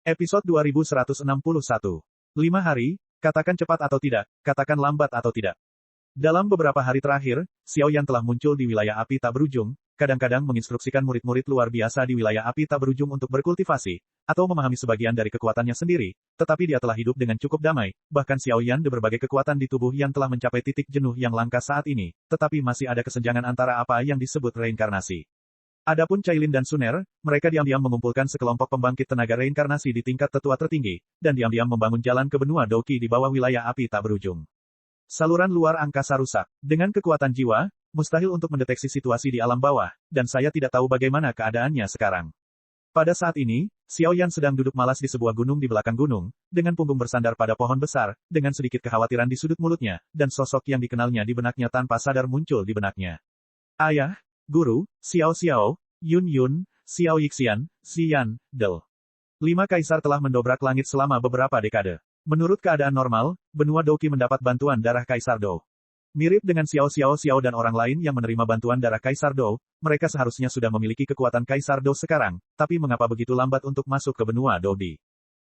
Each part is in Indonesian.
Episode 2161. 5 hari, katakan cepat atau tidak, katakan lambat atau tidak. Dalam beberapa hari terakhir, Xiao Yan telah muncul di wilayah api tak berujung, kadang-kadang menginstruksikan murid-murid luar biasa di wilayah api tak berujung untuk berkultivasi, atau memahami sebagian dari kekuatannya sendiri, tetapi dia telah hidup dengan cukup damai, bahkan Xiao Yan de berbagai kekuatan di tubuh yang telah mencapai titik jenuh yang langka saat ini, tetapi masih ada kesenjangan antara apa yang disebut reinkarnasi. Adapun Cailin dan Suner, mereka diam-diam mengumpulkan sekelompok pembangkit tenaga reinkarnasi di tingkat tetua tertinggi, dan diam-diam membangun jalan ke benua Doki di bawah wilayah api tak berujung. Saluran luar angkasa rusak. Dengan kekuatan jiwa, mustahil untuk mendeteksi situasi di alam bawah, dan saya tidak tahu bagaimana keadaannya sekarang. Pada saat ini, Xiao Yan sedang duduk malas di sebuah gunung di belakang gunung, dengan punggung bersandar pada pohon besar, dengan sedikit kekhawatiran di sudut mulutnya, dan sosok yang dikenalnya di benaknya tanpa sadar muncul di benaknya. Ayah, Guru, Xiao Xiao, Yun Yun, Xiao Yixian, Xian, Del. 5 kaisar telah mendobrak langit selama beberapa dekade. Menurut keadaan normal, benua Doki mendapat bantuan darah Kaisar Dou. Mirip dengan Xiao Xiao Xiao dan orang lain yang menerima bantuan darah Kaisar Dou, mereka seharusnya sudah memiliki kekuatan Kaisar Dou sekarang, tapi mengapa begitu lambat untuk masuk ke benua Dodi?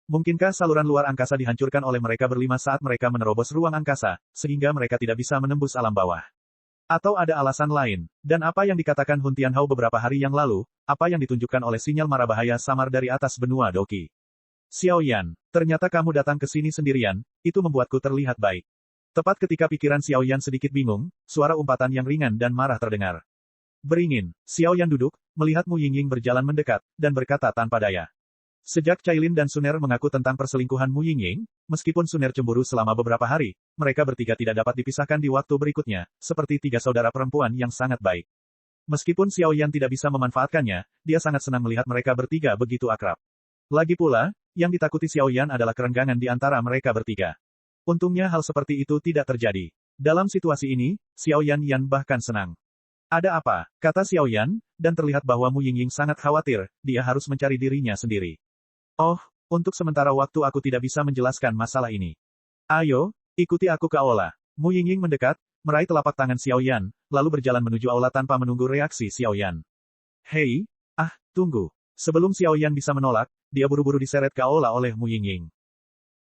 Mungkinkah saluran luar angkasa dihancurkan oleh mereka berlima saat mereka menerobos ruang angkasa, sehingga mereka tidak bisa menembus alam bawah? Atau ada alasan lain? Dan apa yang dikatakan Hun Tianhao beberapa hari yang lalu, apa yang ditunjukkan oleh sinyal mara bahaya samar dari atas benua Doki? Xiao Yan, ternyata kamu datang ke sini sendirian, itu membuatku terlihat baik. Tepat ketika pikiran Xiao Yan sedikit bingung, suara umpatan yang ringan dan marah terdengar. Beringin, Xiao Yan duduk, melihat Mu Yingying berjalan mendekat, dan berkata tanpa daya. Sejak Cailin dan Suner mengaku tentang perselingkuhan Mu Yingying, meskipun Suner cemburu selama beberapa hari, mereka bertiga tidak dapat dipisahkan di waktu berikutnya, seperti 3 saudara perempuan yang sangat baik. Meskipun Xiao Yan tidak bisa memanfaatkannya, dia sangat senang melihat mereka bertiga begitu akrab. Lagi pula, yang ditakuti Xiao Yan adalah kerenggangan di antara mereka bertiga. Untungnya hal seperti itu tidak terjadi. Dalam situasi ini, Xiao Yan bahkan senang. Ada apa? Kata Xiao Yan, dan terlihat bahwa Mu Yingying sangat khawatir, dia harus mencari dirinya sendiri. Oh, untuk sementara waktu aku tidak bisa menjelaskan masalah ini. Ayo, ikuti aku ke aula. Mu Yingying mendekat, meraih telapak tangan Xiao Yan, lalu berjalan menuju aula tanpa menunggu reaksi Xiao Yan. Hei, tunggu. Sebelum Xiao Yan bisa menolak, dia buru-buru diseret ke aula oleh Mu Yingying.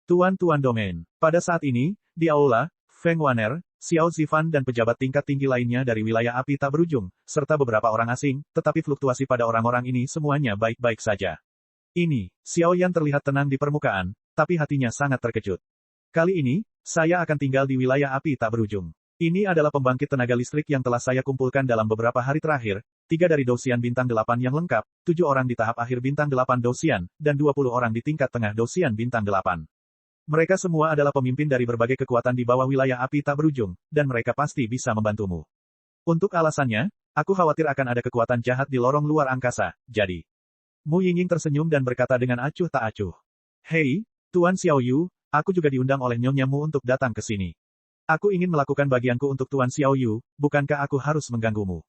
Tuan-tuan domain. Pada saat ini, di aula, Feng Waner, Xiao Zifan dan pejabat tingkat tinggi lainnya dari wilayah api tak berujung, serta beberapa orang asing, tetapi fluktuasi pada orang-orang ini semuanya baik-baik saja. Ini, Xiao Yan terlihat tenang di permukaan, tapi hatinya sangat terkejut. Kali ini, saya akan tinggal di wilayah api tak berujung. Ini adalah pembangkit tenaga listrik yang telah saya kumpulkan dalam beberapa hari terakhir, 3 dari Dosian Bintang 8 yang lengkap, 7 orang di tahap akhir Bintang 8 Dosian, dan 20 orang di tingkat tengah Dosian Bintang 8. Mereka semua adalah pemimpin dari berbagai kekuatan di bawah wilayah api tak berujung, dan mereka pasti bisa membantumu. Untuk alasannya, aku khawatir akan ada kekuatan jahat di lorong luar angkasa, jadi. Mu Yingying tersenyum dan berkata dengan acuh tak acuh. Hei, Tuan Xiao Yu, aku juga diundang oleh Nyonya Mu untuk datang ke sini. Aku ingin melakukan bagianku untuk Tuan Xiao Yu, bukankah aku harus mengganggumu?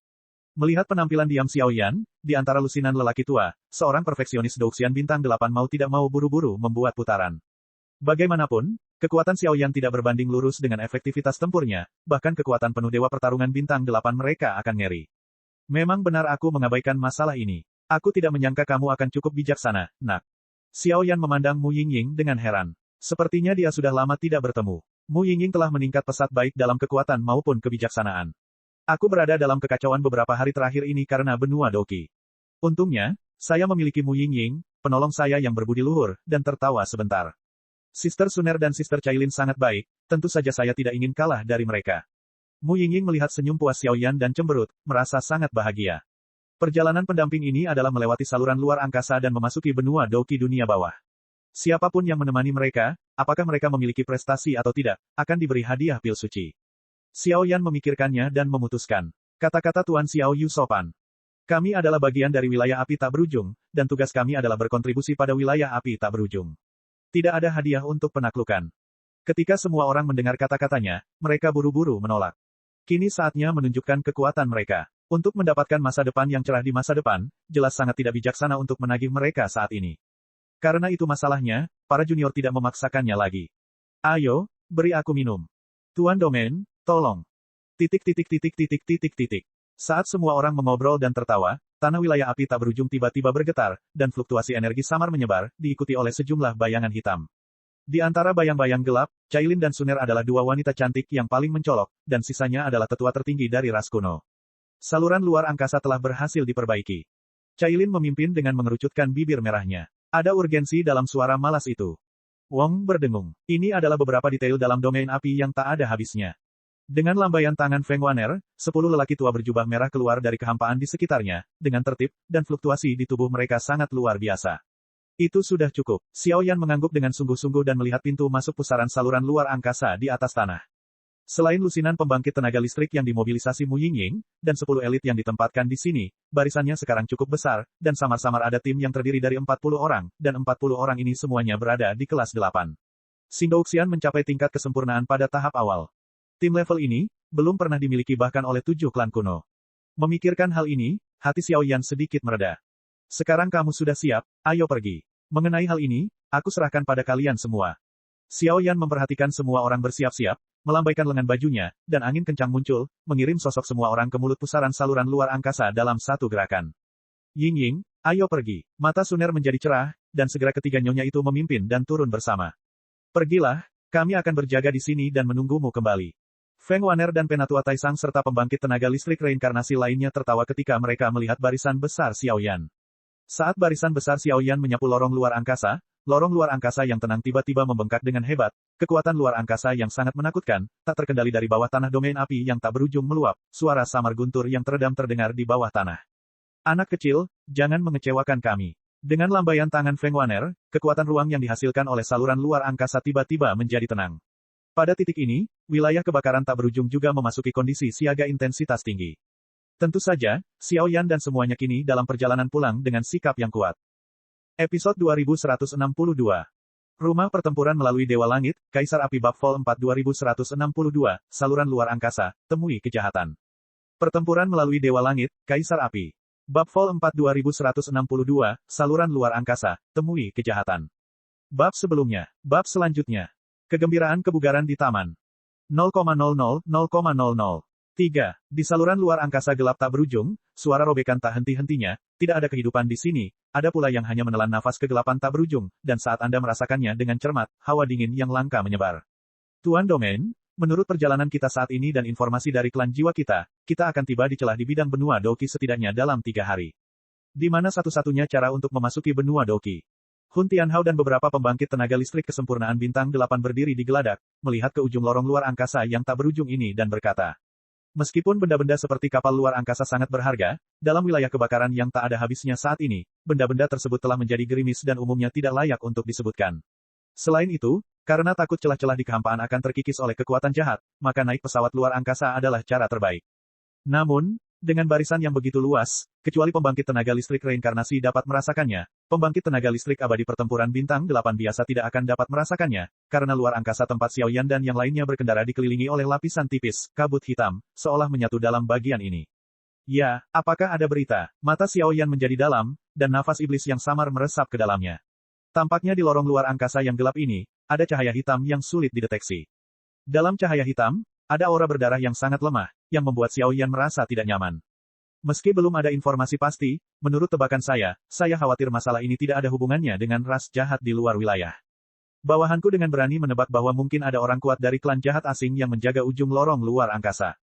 Melihat penampilan diam Xiao Yan, di antara lusinan lelaki tua, seorang perfeksionis Douxian Bintang 8 mau tidak mau buru-buru membuat putaran. Bagaimanapun, kekuatan Xiao Yan tidak berbanding lurus dengan efektivitas tempurnya, bahkan kekuatan penuh dewa pertarungan Bintang 8 mereka akan ngeri. Memang benar aku mengabaikan masalah ini. Aku tidak menyangka kamu akan cukup bijaksana, nak. Xiao Yan memandang Mu Yingying dengan heran. Sepertinya dia sudah lama tidak bertemu. Mu Yingying telah meningkat pesat baik dalam kekuatan maupun kebijaksanaan. Aku berada dalam kekacauan beberapa hari terakhir ini karena benua Doki. Untungnya, saya memiliki Mu Yingying, penolong saya yang berbudi luhur, dan tertawa sebentar. Sister Suner dan Sister Cailin sangat baik, tentu saja saya tidak ingin kalah dari mereka. Mu Yingying melihat senyum puas Xiao Yan dan cemberut, merasa sangat bahagia. Perjalanan pendamping ini adalah melewati saluran luar angkasa dan memasuki benua Doki dunia bawah. Siapapun yang menemani mereka, apakah mereka memiliki prestasi atau tidak, akan diberi hadiah pil suci. Xiao Yan memikirkannya dan memutuskan. Kata-kata Tuan Xiao Yu sopan. Kami adalah bagian dari wilayah api tak berujung, dan tugas kami adalah berkontribusi pada wilayah api tak berujung. Tidak ada hadiah untuk penaklukan. Ketika semua orang mendengar kata-katanya, mereka buru-buru menolak. Kini saatnya menunjukkan kekuatan mereka. Untuk mendapatkan masa depan yang cerah di masa depan, jelas sangat tidak bijaksana untuk menagih mereka saat ini. Karena itu masalahnya, para junior tidak memaksakannya lagi. Ayo, beri aku minum. Tuan Domain, tolong. Saat semua orang mengobrol dan tertawa, tanah wilayah api tak berujung tiba-tiba bergetar, dan fluktuasi energi samar menyebar, diikuti oleh sejumlah bayangan hitam. Di antara bayang-bayang gelap, Cailin dan Suner adalah dua wanita cantik yang paling mencolok, dan sisanya adalah tetua tertinggi dari ras kuno. Saluran luar angkasa telah berhasil diperbaiki. Cailin memimpin dengan mengerucutkan bibir merahnya. Ada urgensi dalam suara malas itu. Wong berdengung. Ini adalah beberapa detail dalam domain api yang tak ada habisnya. Dengan lambaian tangan Feng Waner, 10 lelaki tua berjubah merah keluar dari kehampaan di sekitarnya, dengan tertib, dan fluktuasi di tubuh mereka sangat luar biasa. Itu sudah cukup. Xiao Yan mengangguk dengan sungguh-sungguh dan melihat pintu masuk pusaran saluran luar angkasa di atas tanah. Selain lusinan pembangkit tenaga listrik yang dimobilisasi Mu Yingying, dan 10 elit yang ditempatkan di sini, barisannya sekarang cukup besar, dan samar-samar ada tim yang terdiri dari 40 orang, dan 40 orang ini semuanya berada di kelas 8. Xingdouxian mencapai tingkat kesempurnaan pada tahap awal. Tim level ini, belum pernah dimiliki bahkan oleh 7 klan kuno. Memikirkan hal ini, hati Xiao Yan sedikit mereda. Sekarang kamu sudah siap, ayo pergi. Mengenai hal ini, aku serahkan pada kalian semua. Xiao Yan memperhatikan semua orang bersiap-siap, melambaikan lengan bajunya, dan angin kencang muncul, mengirim sosok semua orang ke mulut pusaran saluran luar angkasa dalam satu gerakan. Yingying, ayo pergi. Mata Suner menjadi cerah, dan segera ketiga nyonya itu memimpin dan turun bersama. Pergilah, kami akan berjaga di sini dan menunggumu kembali. Feng Waner dan Penatua Taisang serta pembangkit tenaga listrik reinkarnasi lainnya tertawa ketika mereka melihat barisan besar Xiao Yan. Saat barisan besar Xiao Yan menyapu lorong luar angkasa yang tenang tiba-tiba membengkak dengan hebat, kekuatan luar angkasa yang sangat menakutkan, tak terkendali dari bawah tanah domain api yang tak berujung meluap, suara samar guntur yang teredam terdengar di bawah tanah. Anak kecil, jangan mengecewakan kami. Dengan lambaian tangan Feng Waner, kekuatan ruang yang dihasilkan oleh saluran luar angkasa tiba-tiba menjadi tenang. Pada titik ini, wilayah kebakaran tak berujung juga memasuki kondisi siaga intensitas tinggi. Tentu saja, Xiao Yan dan semuanya kini dalam perjalanan pulang dengan sikap yang kuat. Episode 2162. Rumah pertempuran melalui Dewa Langit, Kaisar Api Bab Vol 4 2162, saluran luar angkasa, temui kejahatan. Pertempuran melalui Dewa Langit, Kaisar Api. Bab Vol 4 2162, saluran luar angkasa, temui kejahatan. Bab sebelumnya, bab selanjutnya. Kegembiraan kebugaran di taman. 0,00, 0,00. 3. Di saluran luar angkasa gelap tak berujung, suara robekan tak henti-hentinya, tidak ada kehidupan di sini, ada pula yang hanya menelan nafas kegelapan tak berujung, dan saat Anda merasakannya dengan cermat, hawa dingin yang langka menyebar. Tuan Domain, menurut perjalanan kita saat ini dan informasi dari klan jiwa kita akan tiba di celah di bidang benua Doki setidaknya dalam 3 hari. Di mana satu-satunya cara untuk memasuki benua Doki. Hun Tianhao dan beberapa pembangkit tenaga listrik kesempurnaan bintang 8 berdiri di geladak, melihat ke ujung lorong luar angkasa yang tak berujung ini dan berkata, meskipun benda-benda seperti kapal luar angkasa sangat berharga, dalam wilayah kebakaran yang tak ada habisnya saat ini, benda-benda tersebut telah menjadi gerimis dan umumnya tidak layak untuk disebutkan. Selain itu, karena takut celah-celah di kehampaan akan terkikis oleh kekuatan jahat, maka naik pesawat luar angkasa adalah cara terbaik. Namun, dengan barisan yang begitu luas, kecuali pembangkit tenaga listrik reinkarnasi dapat merasakannya, pembangkit tenaga listrik abadi pertempuran bintang 8 biasa tidak akan dapat merasakannya, karena luar angkasa tempat Xiao Yan dan yang lainnya berkendara dikelilingi oleh lapisan tipis, kabut hitam, seolah menyatu dalam bagian ini. Ya, apakah ada berita? Mata Xiao Yan menjadi dalam, dan nafas iblis yang samar meresap ke dalamnya. Tampaknya di lorong luar angkasa yang gelap ini, ada cahaya hitam yang sulit dideteksi. Dalam cahaya hitam, ada aura berdarah yang sangat lemah, yang membuat Xiao Yan merasa tidak nyaman. Meski belum ada informasi pasti, menurut tebakan saya khawatir masalah ini tidak ada hubungannya dengan ras jahat di luar wilayah. Bawahanku dengan berani menebak bahwa mungkin ada orang kuat dari klan jahat asing yang menjaga ujung lorong luar angkasa.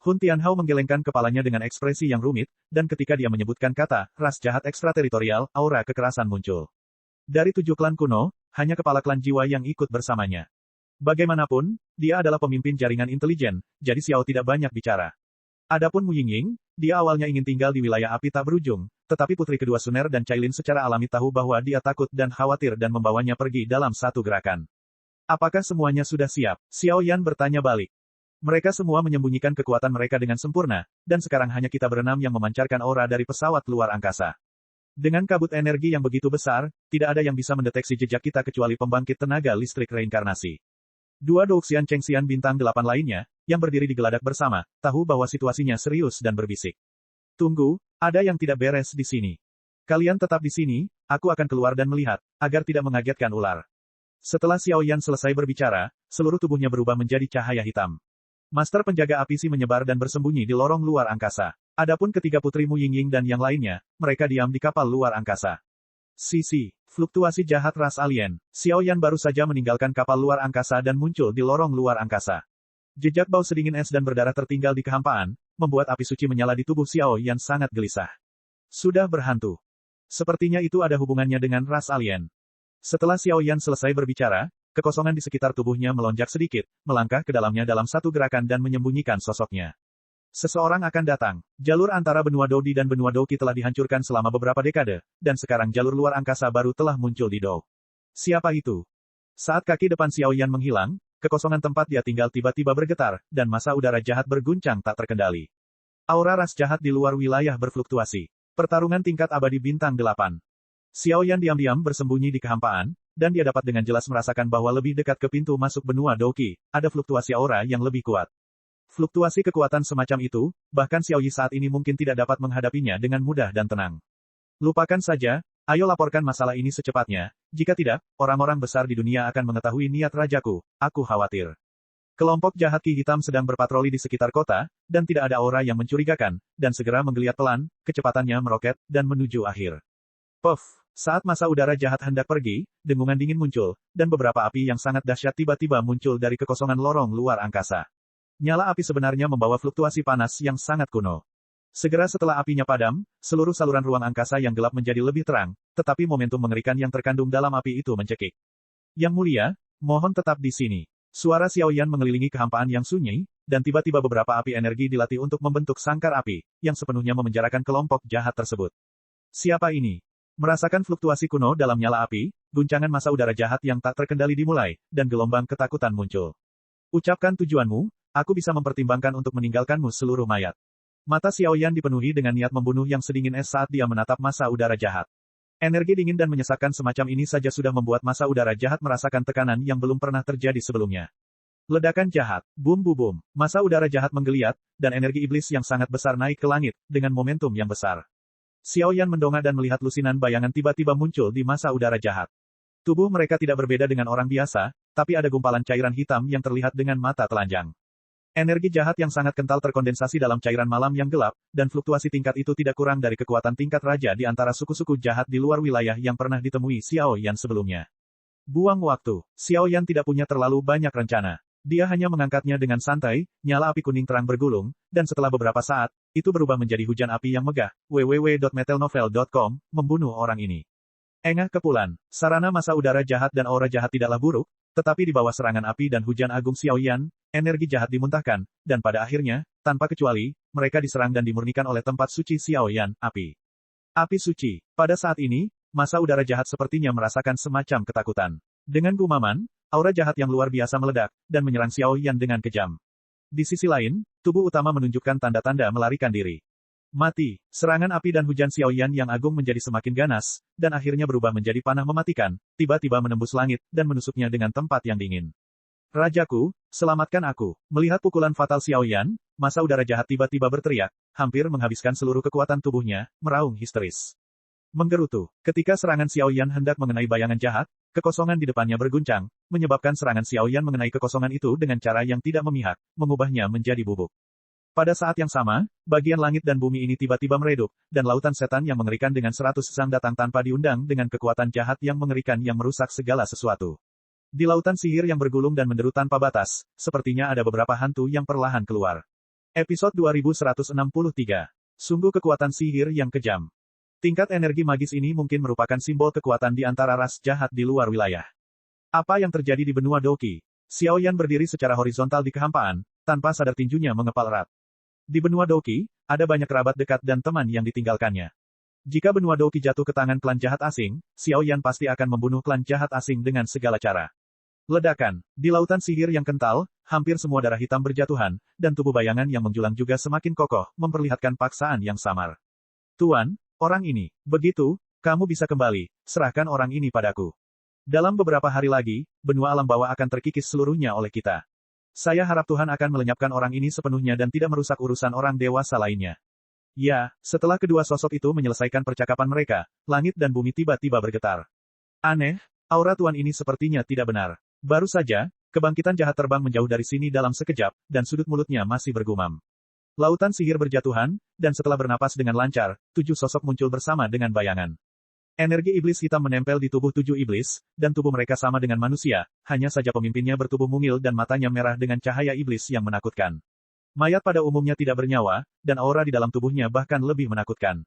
Hun Tianhao menggelengkan kepalanya dengan ekspresi yang rumit, dan ketika dia menyebutkan kata, ras jahat ekstrateritorial, aura kekerasan muncul. Dari 7 klan kuno, hanya kepala klan jiwa yang ikut bersamanya. Bagaimanapun, dia adalah pemimpin jaringan intelijen, jadi Xiao tidak banyak bicara. Adapun Mu Yingying, dia awalnya ingin tinggal di wilayah api tak berujung, tetapi putri kedua Suner dan Cailin secara alami tahu bahwa dia takut dan khawatir dan membawanya pergi dalam satu gerakan. Apakah semuanya sudah siap? Xiao Yan bertanya balik. Mereka semua menyembunyikan kekuatan mereka dengan sempurna, dan sekarang hanya kita berenam yang memancarkan aura dari pesawat luar angkasa. Dengan kabut energi yang begitu besar, tidak ada yang bisa mendeteksi jejak kita kecuali pembangkit tenaga listrik reinkarnasi. 2 Douxian Chengxian bintang 8 lainnya, yang berdiri di geladak bersama, tahu bahwa situasinya serius dan berbisik. Tunggu, ada yang tidak beres di sini. Kalian tetap di sini, aku akan keluar dan melihat, agar tidak mengagetkan ular. Setelah Xiao Yan selesai berbicara, seluruh tubuhnya berubah menjadi cahaya hitam. Master penjaga api Si menyebar dan bersembunyi di lorong luar angkasa. Adapun ketiga putrimu Yingying dan yang lainnya, mereka diam di kapal luar angkasa. Sisi, fluktuasi jahat ras alien. Xiao Yan baru saja meninggalkan kapal luar angkasa dan muncul di lorong luar angkasa. Jejak bau sedingin es dan berdarah tertinggal di kehampaan, membuat api suci menyala di tubuh Xiao Yan sangat gelisah. Sudah berhantu. Sepertinya itu ada hubungannya dengan ras alien. Setelah Xiao Yan selesai berbicara, kekosongan di sekitar tubuhnya melonjak sedikit, melangkah ke dalamnya dalam satu gerakan dan menyembunyikan sosoknya. Seseorang akan datang. Jalur antara benua Dodi dan benua Doki telah dihancurkan selama beberapa dekade, dan sekarang jalur luar angkasa baru telah muncul di Do. Siapa itu? Saat kaki depan Xiao Yan menghilang, kekosongan tempat dia tinggal tiba-tiba bergetar, dan massa udara jahat berguncang tak terkendali. Aura ras jahat di luar wilayah berfluktuasi. Pertarungan tingkat abadi bintang 8. Xiao Yan diam-diam bersembunyi di kehampaan, dan dia dapat dengan jelas merasakan bahwa lebih dekat ke pintu masuk benua Doki, ada fluktuasi aura yang lebih kuat. Fluktuasi kekuatan semacam itu, bahkan Xiao Yi saat ini mungkin tidak dapat menghadapinya dengan mudah dan tenang. Lupakan saja, ayo laporkan masalah ini secepatnya, jika tidak, orang-orang besar di dunia akan mengetahui niat rajaku, aku khawatir. Kelompok jahat Ki Hitam sedang berpatroli di sekitar kota, dan tidak ada aura yang mencurigakan, dan segera menggeliat pelan, kecepatannya meroket, dan menuju akhir. Puff, saat massa udara jahat hendak pergi, dengungan dingin muncul, dan beberapa api yang sangat dahsyat tiba-tiba muncul dari kekosongan lorong luar angkasa. Nyala api sebenarnya membawa fluktuasi panas yang sangat kuno. Segera setelah apinya padam, seluruh saluran ruang angkasa yang gelap menjadi lebih terang, tetapi momentum mengerikan yang terkandung dalam api itu mencekik. Yang mulia, mohon tetap di sini. Suara Xiao Yan mengelilingi kehampaan yang sunyi, dan tiba-tiba beberapa api energi dilatih untuk membentuk sangkar api, yang sepenuhnya memenjarakan kelompok jahat tersebut. Siapa ini? Merasakan fluktuasi kuno dalam nyala api, guncangan massa udara jahat yang tak terkendali dimulai, dan gelombang ketakutan muncul. Ucapkan tujuanmu, aku bisa mempertimbangkan untuk meninggalkanmu seluruh mayat. Mata Xiao Yan dipenuhi dengan niat membunuh yang sedingin es saat dia menatap massa udara jahat. Energi dingin dan menyesakkan semacam ini saja sudah membuat massa udara jahat merasakan tekanan yang belum pernah terjadi sebelumnya. Ledakan jahat, boom boom boom, massa udara jahat menggeliat, dan energi iblis yang sangat besar naik ke langit, dengan momentum yang besar. Xiao Yan mendongak dan melihat lusinan bayangan tiba-tiba muncul di massa udara jahat. Tubuh mereka tidak berbeda dengan orang biasa, tapi ada gumpalan cairan hitam yang terlihat dengan mata telanjang. Energi jahat yang sangat kental terkondensasi dalam cairan malam yang gelap, dan fluktuasi tingkat itu tidak kurang dari kekuatan tingkat raja di antara suku-suku jahat di luar wilayah yang pernah ditemui Xiao Yan sebelumnya. Buang waktu, Xiao Yan tidak punya terlalu banyak rencana. Dia hanya mengangkatnya dengan santai, nyala api kuning terang bergulung, dan setelah beberapa saat, itu berubah menjadi hujan api yang megah. www.metalnovel.com, membunuh orang ini. Engah kepulan, sarana massa udara jahat dan aura jahat tidaklah buruk, tetapi di bawah serangan api dan hujan agung Xiao Yan, energi jahat dimuntahkan, dan pada akhirnya, tanpa kecuali, mereka diserang dan dimurnikan oleh tempat suci Xiao Yan, api. Api suci. Pada saat ini, massa udara jahat sepertinya merasakan semacam ketakutan. Dengan gumaman, aura jahat yang luar biasa meledak, dan menyerang Xiao Yan dengan kejam. Di sisi lain, tubuh utama menunjukkan tanda-tanda melarikan diri. Mati, serangan api dan hujan Xiao Yan yang agung menjadi semakin ganas, dan akhirnya berubah menjadi panah mematikan, tiba-tiba menembus langit, dan menusuknya dengan tempat yang dingin. Rajaku, selamatkan aku. Melihat pukulan fatal Xiao Yan, massa udara jahat tiba-tiba berteriak, hampir menghabiskan seluruh kekuatan tubuhnya, meraung histeris. Menggerutu, ketika serangan Xiao Yan hendak mengenai bayangan jahat, kekosongan di depannya berguncang, menyebabkan serangan Xiao Yan mengenai kekosongan itu dengan cara yang tidak memihak, mengubahnya menjadi bubuk. Pada saat yang sama, bagian langit dan bumi ini tiba-tiba meredup, dan lautan setan yang mengerikan dengan 100 sang datang tanpa diundang dengan kekuatan jahat yang mengerikan yang merusak segala sesuatu. Di lautan sihir yang bergulung dan menderu tanpa batas, sepertinya ada beberapa hantu yang perlahan keluar. Episode 2163. Sungguh kekuatan sihir yang kejam. Tingkat energi magis ini mungkin merupakan simbol kekuatan di antara ras jahat di luar wilayah. Apa yang terjadi di benua Doki? Xiao Yan berdiri secara horizontal di kehampaan, tanpa sadar tinjunya mengepal erat. Di benua Doki, ada banyak kerabat dekat dan teman yang ditinggalkannya. Jika benua Doki jatuh ke tangan klan jahat asing, Xiao Yan pasti akan membunuh klan jahat asing dengan segala cara. Ledakan, di lautan sihir yang kental, hampir semua darah hitam berjatuhan, dan tubuh bayangan yang menjulang juga semakin kokoh, memperlihatkan paksaan yang samar. Tuan, orang ini, begitu, kamu bisa kembali, serahkan orang ini padaku. Dalam beberapa hari lagi, benua alam bawah akan terkikis seluruhnya oleh kita. Saya harap Tuhan akan melenyapkan orang ini sepenuhnya dan tidak merusak urusan orang dewasa lainnya. Ya, setelah kedua sosok itu menyelesaikan percakapan mereka, langit dan bumi tiba-tiba bergetar. Aneh, aura Tuan ini sepertinya tidak benar. Baru saja, kebangkitan jahat terbang menjauh dari sini dalam sekejap, dan sudut mulutnya masih bergumam. Lautan sihir berjatuhan, dan setelah bernapas dengan lancar, 7 sosok muncul bersama dengan bayangan. Energi iblis hitam menempel di tubuh 7 iblis, dan tubuh mereka sama dengan manusia, hanya saja pemimpinnya bertubuh mungil dan matanya merah dengan cahaya iblis yang menakutkan. Mayat pada umumnya tidak bernyawa, dan aura di dalam tubuhnya bahkan lebih menakutkan.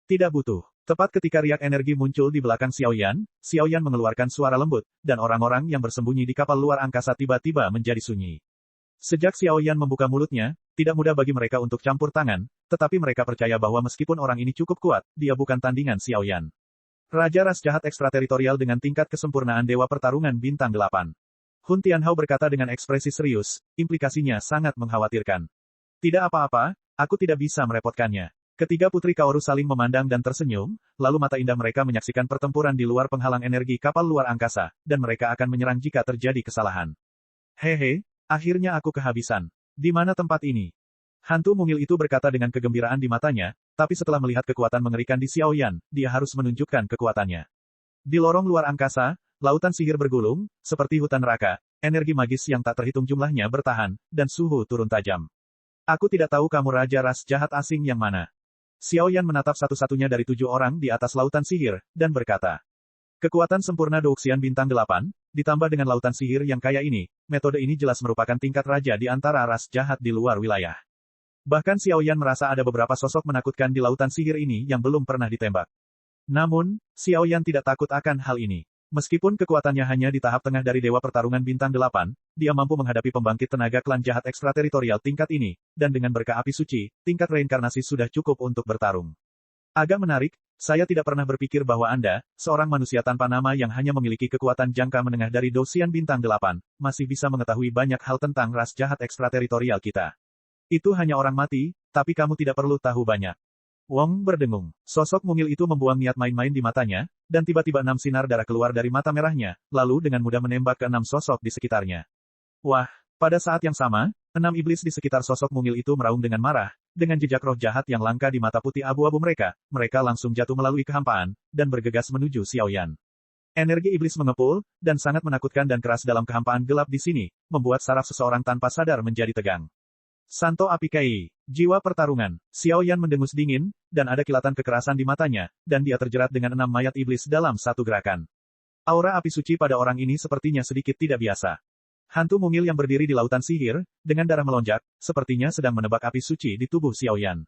Tidak butuh. Tepat ketika riak energi muncul di belakang Xiao Yan mengeluarkan suara lembut, dan orang-orang yang bersembunyi di kapal luar angkasa tiba-tiba menjadi sunyi. Sejak Xiao Yan membuka mulutnya, tidak mudah bagi mereka untuk campur tangan, tetapi mereka percaya bahwa meskipun orang ini cukup kuat, dia bukan tandingan Xiao Yan. Raja ras jahat ekstrateritorial dengan tingkat kesempurnaan Dewa Pertarungan Bintang 8. Hun Tianhao berkata dengan ekspresi serius, implikasinya sangat mengkhawatirkan. Tidak apa-apa, aku tidak bisa merepotkannya. Ketiga putri Kaoru saling memandang dan tersenyum, lalu mata indah mereka menyaksikan pertempuran di luar penghalang energi kapal luar angkasa, dan mereka akan menyerang jika terjadi kesalahan. Hehe, akhirnya aku kehabisan. Di mana tempat ini? Hantu mungil itu berkata dengan kegembiraan di matanya, tapi setelah melihat kekuatan mengerikan di Xiao Yan, dia harus menunjukkan kekuatannya. Di lorong luar angkasa, lautan sihir bergulung, seperti hutan neraka, energi magis yang tak terhitung jumlahnya bertahan, dan suhu turun tajam. Aku tidak tahu kamu raja ras jahat asing yang mana. Xiao Yan menatap satu-satunya dari 7 orang di atas lautan sihir, dan berkata. Kekuatan sempurna Douxian Bintang 8, ditambah dengan lautan sihir yang kaya ini, metode ini jelas merupakan tingkat raja di antara ras jahat di luar wilayah. Bahkan Xiao Yan merasa ada beberapa sosok menakutkan di lautan sihir ini yang belum pernah ditembak. Namun, Xiao Yan tidak takut akan hal ini. Meskipun kekuatannya hanya di tahap tengah dari Dewa Pertarungan Bintang 8, dia mampu menghadapi pembangkit tenaga klan jahat ekstrateritorial tingkat ini, dan dengan berkah api suci, tingkat reinkarnasi sudah cukup untuk bertarung. Agak menarik, saya tidak pernah berpikir bahwa Anda, seorang manusia tanpa nama yang hanya memiliki kekuatan jangka menengah dari Douxian Bintang 8, masih bisa mengetahui banyak hal tentang ras jahat ekstrateritorial kita. Itu hanya orang mati, tapi kamu tidak perlu tahu banyak. Wong berdengung. Sosok mungil itu membuang niat main-main di matanya, dan tiba-tiba 6 sinar darah keluar dari mata merahnya, lalu dengan mudah menembak ke 6 sosok di sekitarnya. Wah, pada saat yang sama, 6 iblis di sekitar sosok mungil itu meraung dengan marah, dengan jejak roh jahat yang langka di mata putih abu-abu mereka langsung jatuh melalui kehampaan, dan bergegas menuju Xiao Yan. Energi iblis mengepul, dan sangat menakutkan dan keras dalam kehampaan gelap di sini, membuat saraf seseorang tanpa sadar menjadi tegang. Santo Api Kei, jiwa pertarungan. Xiao Yan mendengus dingin, dan ada kilatan kekerasan di matanya, dan dia terjerat dengan 6 mayat iblis dalam satu gerakan. Aura api suci pada orang ini sepertinya sedikit tidak biasa. Hantu mungil yang berdiri di lautan sihir, dengan darah melonjak, sepertinya sedang menebak api suci di tubuh Xiao Yan.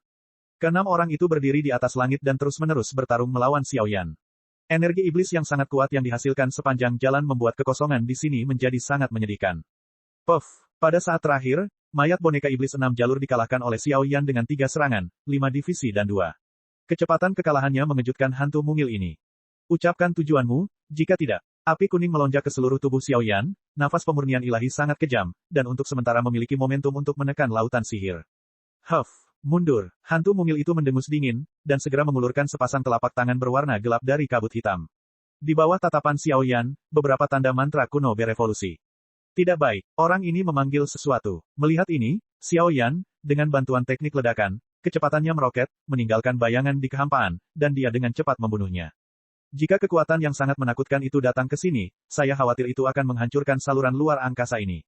Keenam orang itu berdiri di atas langit dan terus-menerus bertarung melawan Xiao Yan. Energi iblis yang sangat kuat yang dihasilkan sepanjang jalan membuat kekosongan di sini menjadi sangat menyedihkan. Puff, pada saat terakhir, mayat boneka iblis 6 jalur dikalahkan oleh Xiao Yan dengan 3 serangan, 5 divisi dan 2. Kecepatan kekalahannya mengejutkan hantu mungil ini. Ucapkan tujuanmu, jika tidak. Api kuning melonjak ke seluruh tubuh Xiao Yan, nafas pemurnian ilahi sangat kejam, dan untuk sementara memiliki momentum untuk menekan lautan sihir. Huff, mundur. Hantu mungil itu mendengus dingin, dan segera mengulurkan sepasang telapak tangan berwarna gelap dari kabut hitam. Di bawah tatapan Xiao Yan, beberapa tanda mantra kuno berevolusi. Tidak baik, orang ini memanggil sesuatu. Melihat ini, Xiao Yan, dengan bantuan teknik ledakan, kecepatannya meroket, meninggalkan bayangan di kehampaan, dan dia dengan cepat membunuhnya. Jika kekuatan yang sangat menakutkan itu datang ke sini, saya khawatir itu akan menghancurkan saluran luar angkasa ini.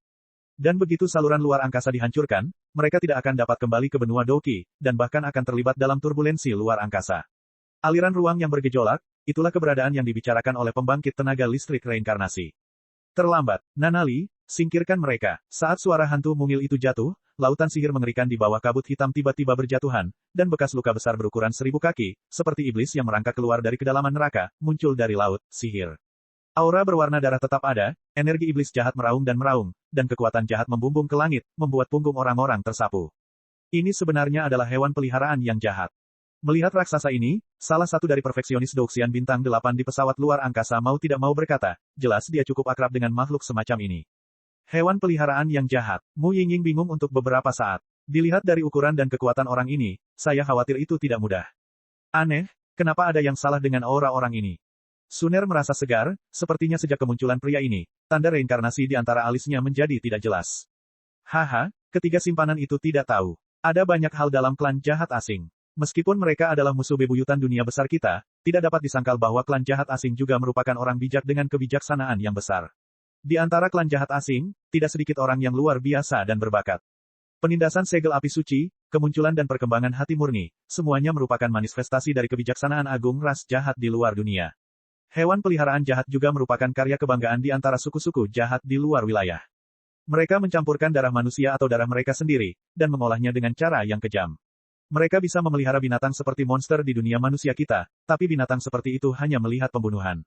Dan begitu saluran luar angkasa dihancurkan, mereka tidak akan dapat kembali ke benua Doki, dan bahkan akan terlibat dalam turbulensi luar angkasa. Aliran ruang yang bergejolak, itulah keberadaan yang dibicarakan oleh pembangkit tenaga listrik reinkarnasi. Terlambat, Nanali, singkirkan mereka. Saat suara hantu mungil itu jatuh, lautan sihir mengerikan di bawah kabut hitam tiba-tiba berjatuhan, dan bekas luka besar berukuran 1000 kaki, seperti iblis yang merangkak keluar dari kedalaman neraka, muncul dari laut sihir. Aura berwarna darah tetap ada, energi iblis jahat meraung, dan kekuatan jahat membumbung ke langit, membuat punggung orang-orang tersapu. Ini sebenarnya adalah hewan peliharaan yang jahat. Melihat raksasa ini, salah satu dari perfeksionis Douxian Bintang 8 di pesawat luar angkasa mau tidak mau berkata, jelas dia cukup akrab dengan makhluk semacam ini. Hewan peliharaan yang jahat. Mu Yingying bingung untuk beberapa saat. Dilihat dari ukuran dan kekuatan orang ini, saya khawatir itu tidak mudah. Aneh, kenapa ada yang salah dengan aura orang ini? Suner merasa segar, sepertinya sejak kemunculan pria ini, tanda reinkarnasi di antara alisnya menjadi tidak jelas. Haha, ketiga simpanan itu tidak tahu. Ada banyak hal dalam klan jahat asing. Meskipun mereka adalah musuh bebuyutan dunia besar kita, tidak dapat disangkal bahwa klan jahat asing juga merupakan orang bijak dengan kebijaksanaan yang besar. Di antara klan jahat asing, tidak sedikit orang yang luar biasa dan berbakat. Penindasan segel api suci, kemunculan dan perkembangan hati murni, semuanya merupakan manifestasi dari kebijaksanaan agung ras jahat di luar dunia. Hewan peliharaan jahat juga merupakan karya kebanggaan di antara suku-suku jahat di luar wilayah. Mereka mencampurkan darah manusia atau darah mereka sendiri, dan mengolahnya dengan cara yang kejam. Mereka bisa memelihara binatang seperti monster di dunia manusia kita, tapi binatang seperti itu hanya melihat pembunuhan.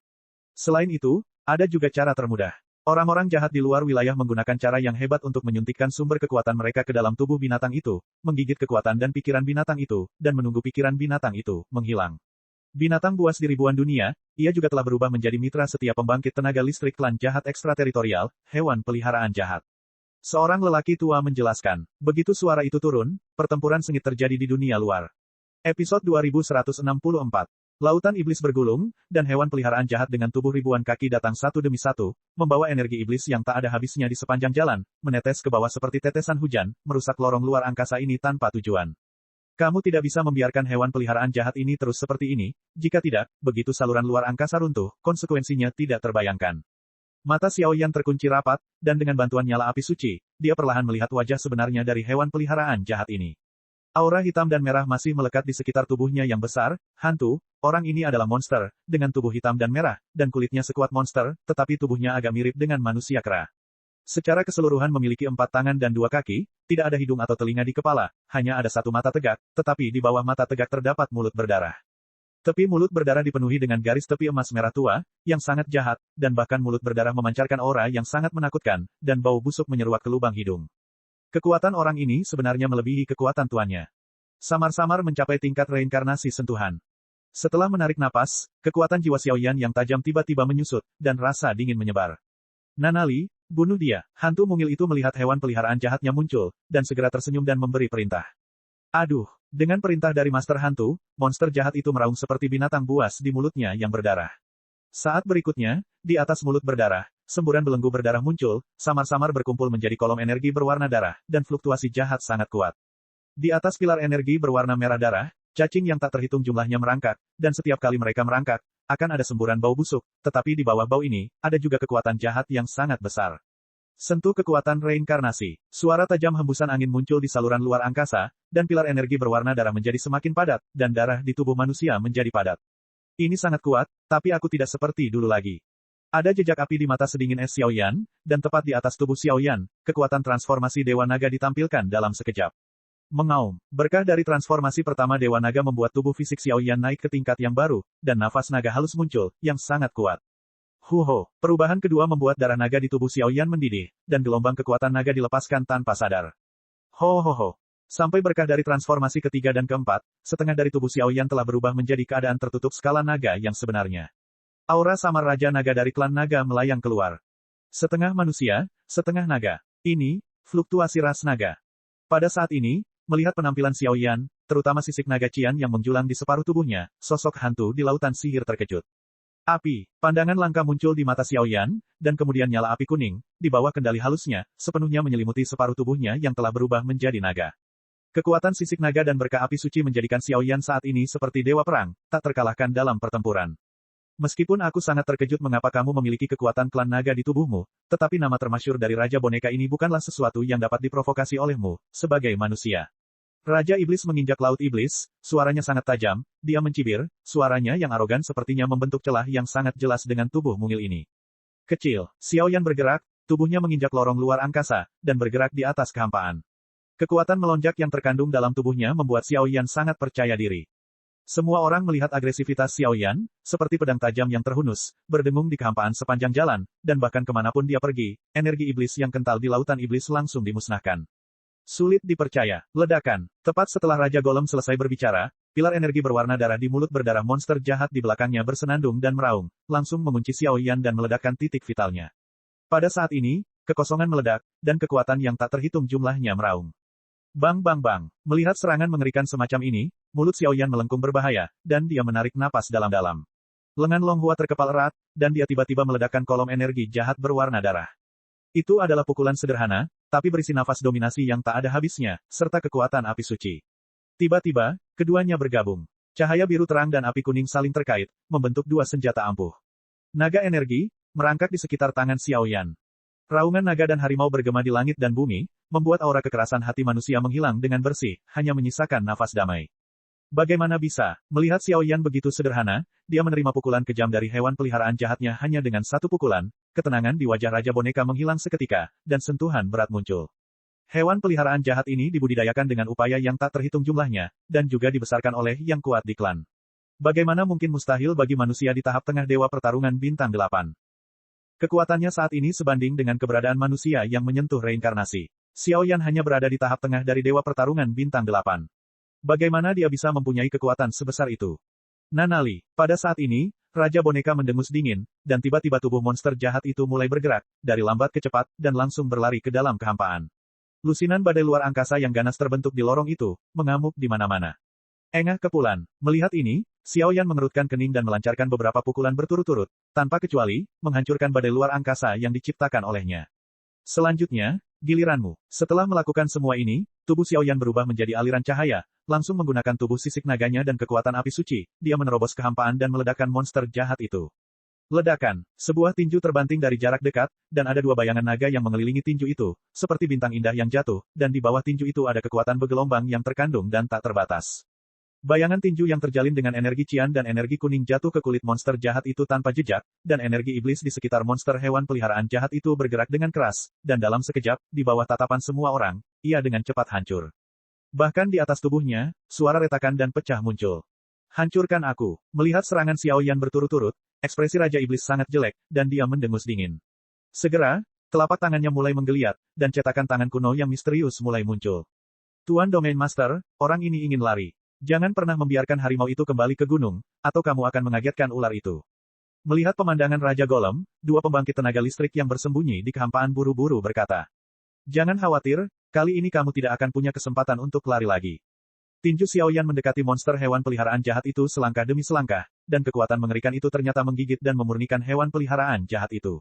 Selain itu, ada juga cara termudah. Orang-orang jahat di luar wilayah menggunakan cara yang hebat untuk menyuntikkan sumber kekuatan mereka ke dalam tubuh binatang itu, menggigit kekuatan dan pikiran binatang itu, dan menunggu pikiran binatang itu menghilang. Binatang buas di ribuan dunia, ia juga telah berubah menjadi mitra setia pembangkit tenaga listrik klan jahat ekstrateritorial, hewan peliharaan jahat. Seorang lelaki tua menjelaskan. Begitu suara itu turun, pertempuran sengit terjadi di dunia luar. Episode 2164. Lautan iblis bergulung, dan hewan peliharaan jahat dengan tubuh ribuan kaki datang satu demi satu, membawa energi iblis yang tak ada habisnya di sepanjang jalan, menetes ke bawah seperti tetesan hujan, merusak lorong luar angkasa ini tanpa tujuan. Kamu tidak bisa membiarkan hewan peliharaan jahat ini terus seperti ini, jika tidak, begitu saluran luar angkasa runtuh, konsekuensinya tidak terbayangkan. Mata Xiaoyan terkunci rapat, dan dengan bantuan nyala api suci, dia perlahan melihat wajah sebenarnya dari hewan peliharaan jahat ini. Aura hitam dan merah masih melekat di sekitar tubuhnya yang besar, hantu, orang ini adalah monster, dengan tubuh hitam dan merah, dan kulitnya sekuat monster, tetapi tubuhnya agak mirip dengan manusia kera. Secara keseluruhan memiliki 4 tangan dan 2 kaki, tidak ada hidung atau telinga di kepala, hanya ada satu mata tegak, tetapi di bawah mata tegak terdapat mulut berdarah. Tepi mulut berdarah dipenuhi dengan garis tepi emas merah tua, yang sangat jahat, dan bahkan mulut berdarah memancarkan aura yang sangat menakutkan, dan bau busuk menyeruak ke lubang hidung. Kekuatan orang ini sebenarnya melebihi kekuatan tuannya. Samar-samar mencapai tingkat reinkarnasi sentuhan. Setelah menarik napas, kekuatan jiwa Xiaoyan yang tajam tiba-tiba menyusut, dan rasa dingin menyebar. Nanali, bunuh dia. Hantu mungil itu melihat hewan peliharaan jahatnya muncul, dan segera tersenyum dan memberi perintah. Aduh, dengan perintah dari Master Hantu, monster jahat itu meraung seperti binatang buas di mulutnya yang berdarah. Saat berikutnya, di atas mulut berdarah, semburan belenggu berdarah muncul, samar-samar berkumpul menjadi kolom energi berwarna darah, dan fluktuasi jahat sangat kuat. Di atas pilar energi berwarna merah darah, cacing yang tak terhitung jumlahnya merangkak, dan setiap kali mereka merangkak, akan ada semburan bau busuk, tetapi di bawah bau ini, ada juga kekuatan jahat yang sangat besar. Sentuh kekuatan reinkarnasi. Suara tajam hembusan angin muncul di saluran luar angkasa, dan pilar energi berwarna darah menjadi semakin padat, dan darah di tubuh manusia menjadi padat. Ini sangat kuat, tapi aku tidak seperti dulu lagi. Ada jejak api di mata sedingin es Xiaoyan, dan tepat di atas tubuh Xiaoyan, kekuatan transformasi Dewa Naga ditampilkan dalam sekejap. Mengaum, berkah dari transformasi pertama Dewa Naga membuat tubuh fisik Xiaoyan naik ke tingkat yang baru, dan nafas naga halus muncul, yang sangat kuat. Huho, perubahan kedua membuat darah naga di tubuh Xiaoyan mendidih, dan gelombang kekuatan naga dilepaskan tanpa sadar. Ho. Sampai berkah dari transformasi ketiga dan keempat, setengah dari tubuh Xiaoyan telah berubah menjadi keadaan tertutup skala naga yang sebenarnya. Aura samar Raja Naga dari klan naga melayang keluar. Setengah manusia, setengah naga. Ini, fluktuasi ras naga. Pada saat ini, melihat penampilan Xiaoyan, terutama sisik naga Qian yang menjulang di separuh tubuhnya, sosok hantu di lautan sihir terkejut. Api, pandangan langka muncul di mata Xiaoyan, dan kemudian nyala api kuning, di bawah kendali halusnya, sepenuhnya menyelimuti separuh tubuhnya yang telah berubah menjadi naga. Kekuatan sisik naga dan berkah api suci menjadikan Xiaoyan saat ini seperti dewa perang, tak terkalahkan dalam pertempuran. Meskipun aku sangat terkejut mengapa kamu memiliki kekuatan klan naga di tubuhmu, tetapi nama termasyur dari Raja Boneka ini bukanlah sesuatu yang dapat diprovokasi olehmu, sebagai manusia. Raja Iblis menginjak laut iblis, suaranya sangat tajam, dia mencibir, suaranya yang arogan sepertinya membentuk celah yang sangat jelas dengan tubuh mungil ini. Kecil, Xiaoyan bergerak, tubuhnya menginjak lorong luar angkasa, dan bergerak di atas kehampaan. Kekuatan melonjak yang terkandung dalam tubuhnya membuat Xiaoyan sangat percaya diri. Semua orang melihat agresivitas Xiaoyan, seperti pedang tajam yang terhunus, berdengung di kehampaan sepanjang jalan, dan bahkan kemanapun dia pergi, energi iblis yang kental di lautan iblis langsung dimusnahkan. Sulit dipercaya, ledakan. Tepat setelah Raja Golem selesai berbicara, pilar energi berwarna darah di mulut berdarah monster jahat di belakangnya bersenandung dan meraung, langsung mengunci Xiaoyan dan meledakkan titik vitalnya. Pada saat ini, kekosongan meledak, dan kekuatan yang tak terhitung jumlahnya meraung. Bang. Melihat serangan mengerikan semacam ini, mulut Xiaoyan melengkung berbahaya, dan dia menarik napas dalam-dalam. Lengan Longhua terkepal erat, dan dia tiba-tiba meledakkan kolom energi jahat berwarna darah. Itu adalah pukulan sederhana, tapi berisi nafas dominasi yang tak ada habisnya, serta kekuatan api suci. Tiba-tiba, keduanya bergabung. Cahaya biru terang dan api kuning saling terkait, membentuk dua senjata ampuh. Naga energi, merangkak di sekitar tangan Xiaoyan. Raungan naga dan harimau bergema di langit dan bumi, membuat aura kekerasan hati manusia menghilang dengan bersih, hanya menyisakan nafas damai. Bagaimana bisa? Melihat Xiao Yan begitu sederhana, dia menerima pukulan kejam dari hewan peliharaan jahatnya hanya dengan satu pukulan, ketenangan di wajah Raja Boneka menghilang seketika, dan sentuhan berat muncul. Hewan peliharaan jahat ini dibudidayakan dengan upaya yang tak terhitung jumlahnya, dan juga dibesarkan oleh yang kuat di klan. Bagaimana mungkin mustahil bagi manusia di tahap tengah dewa pertarungan bintang 8? Kekuatannya saat ini sebanding dengan keberadaan manusia yang menyentuh reinkarnasi. Xiao Yan hanya berada di tahap tengah dari dewa pertarungan bintang 8. Bagaimana dia bisa mempunyai kekuatan sebesar itu? Nanali, pada saat ini, Raja Boneka mendengus dingin, dan tiba-tiba tubuh monster jahat itu mulai bergerak, dari lambat ke cepat, dan langsung berlari ke dalam kehampaan. Lusinan badai luar angkasa yang ganas terbentuk di lorong itu, mengamuk di mana-mana. Engah kepulan. Melihat ini, Xiao Yan mengerutkan kening dan melancarkan beberapa pukulan berturut-turut, tanpa kecuali, menghancurkan badai luar angkasa yang diciptakan olehnya. Selanjutnya, giliranmu. Setelah melakukan semua ini, tubuh Xiao Yan berubah menjadi aliran cahaya, langsung menggunakan tubuh sisik naganya dan kekuatan api suci, dia menerobos kehampaan dan meledakkan monster jahat itu. Ledakan. Sebuah tinju terbanting dari jarak dekat, dan ada dua bayangan naga yang mengelilingi tinju itu, seperti bintang indah yang jatuh, dan di bawah tinju itu ada kekuatan bergelombang yang terkandung dan tak terbatas. Bayangan tinju yang terjalin dengan energi cian dan energi kuning jatuh ke kulit monster jahat itu tanpa jejak, dan energi iblis di sekitar monster hewan peliharaan jahat itu bergerak dengan keras, dan dalam sekejap, di bawah tatapan semua orang, ia dengan cepat hancur. Bahkan di atas tubuhnya, suara retakan dan pecah muncul. Hancurkan aku. Melihat serangan Xiao Yan berturut-turut, ekspresi Raja Iblis sangat jelek, dan dia mendengus dingin. Segera, telapak tangannya mulai menggeliat, dan cetakan tangan kuno yang misterius mulai muncul. Tuan Domain Master, orang ini ingin lari. Jangan pernah membiarkan harimau itu kembali ke gunung, atau kamu akan mengagetkan ular itu. Melihat pemandangan Raja Golem, dua pembangkit tenaga listrik yang bersembunyi di kehampaan buru-buru berkata. Jangan khawatir, kali ini kamu tidak akan punya kesempatan untuk lari lagi. Tinju Xiao Yan mendekati monster hewan peliharaan jahat itu selangkah demi selangkah, dan kekuatan mengerikan itu ternyata menggigit dan memurnikan hewan peliharaan jahat itu.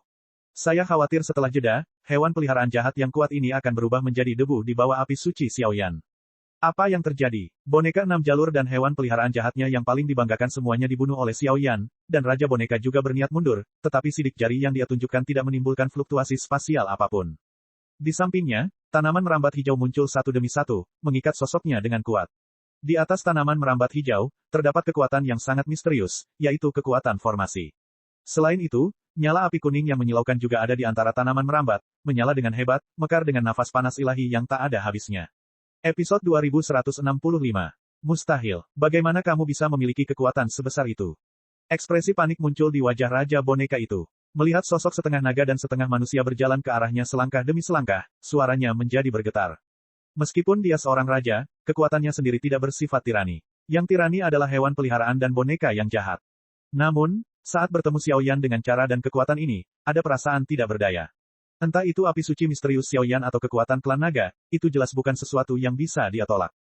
Saya khawatir setelah jeda, hewan peliharaan jahat yang kuat ini akan berubah menjadi debu di bawah api suci Xiao Yan. Apa yang terjadi? Boneka 6 jalur dan hewan peliharaan jahatnya yang paling dibanggakan semuanya dibunuh oleh Xiao Yan, dan Raja Boneka juga berniat mundur, tetapi sidik jari yang dia tunjukkan tidak menimbulkan fluktuasi spasial apapun. Di sampingnya, tanaman merambat hijau muncul satu demi satu, mengikat sosoknya dengan kuat. Di atas tanaman merambat hijau, terdapat kekuatan yang sangat misterius, yaitu kekuatan formasi. Selain itu, nyala api kuning yang menyilaukan juga ada di antara tanaman merambat, menyala dengan hebat, mekar dengan nafas panas ilahi yang tak ada habisnya. Episode 2165. Mustahil. Bagaimana kamu bisa memiliki kekuatan sebesar itu? Ekspresi panik muncul di wajah Raja Boneka itu. Melihat sosok setengah naga dan setengah manusia berjalan ke arahnya selangkah demi selangkah, suaranya menjadi bergetar. Meskipun dia seorang raja, kekuatannya sendiri tidak bersifat tirani. Yang tirani adalah hewan peliharaan dan boneka yang jahat. Namun, saat bertemu Xiao Yan dengan cara dan kekuatan ini, ada perasaan tidak berdaya. Entah itu api suci misterius Xiao Yan atau kekuatan klan naga, itu jelas bukan sesuatu yang bisa dia tolak.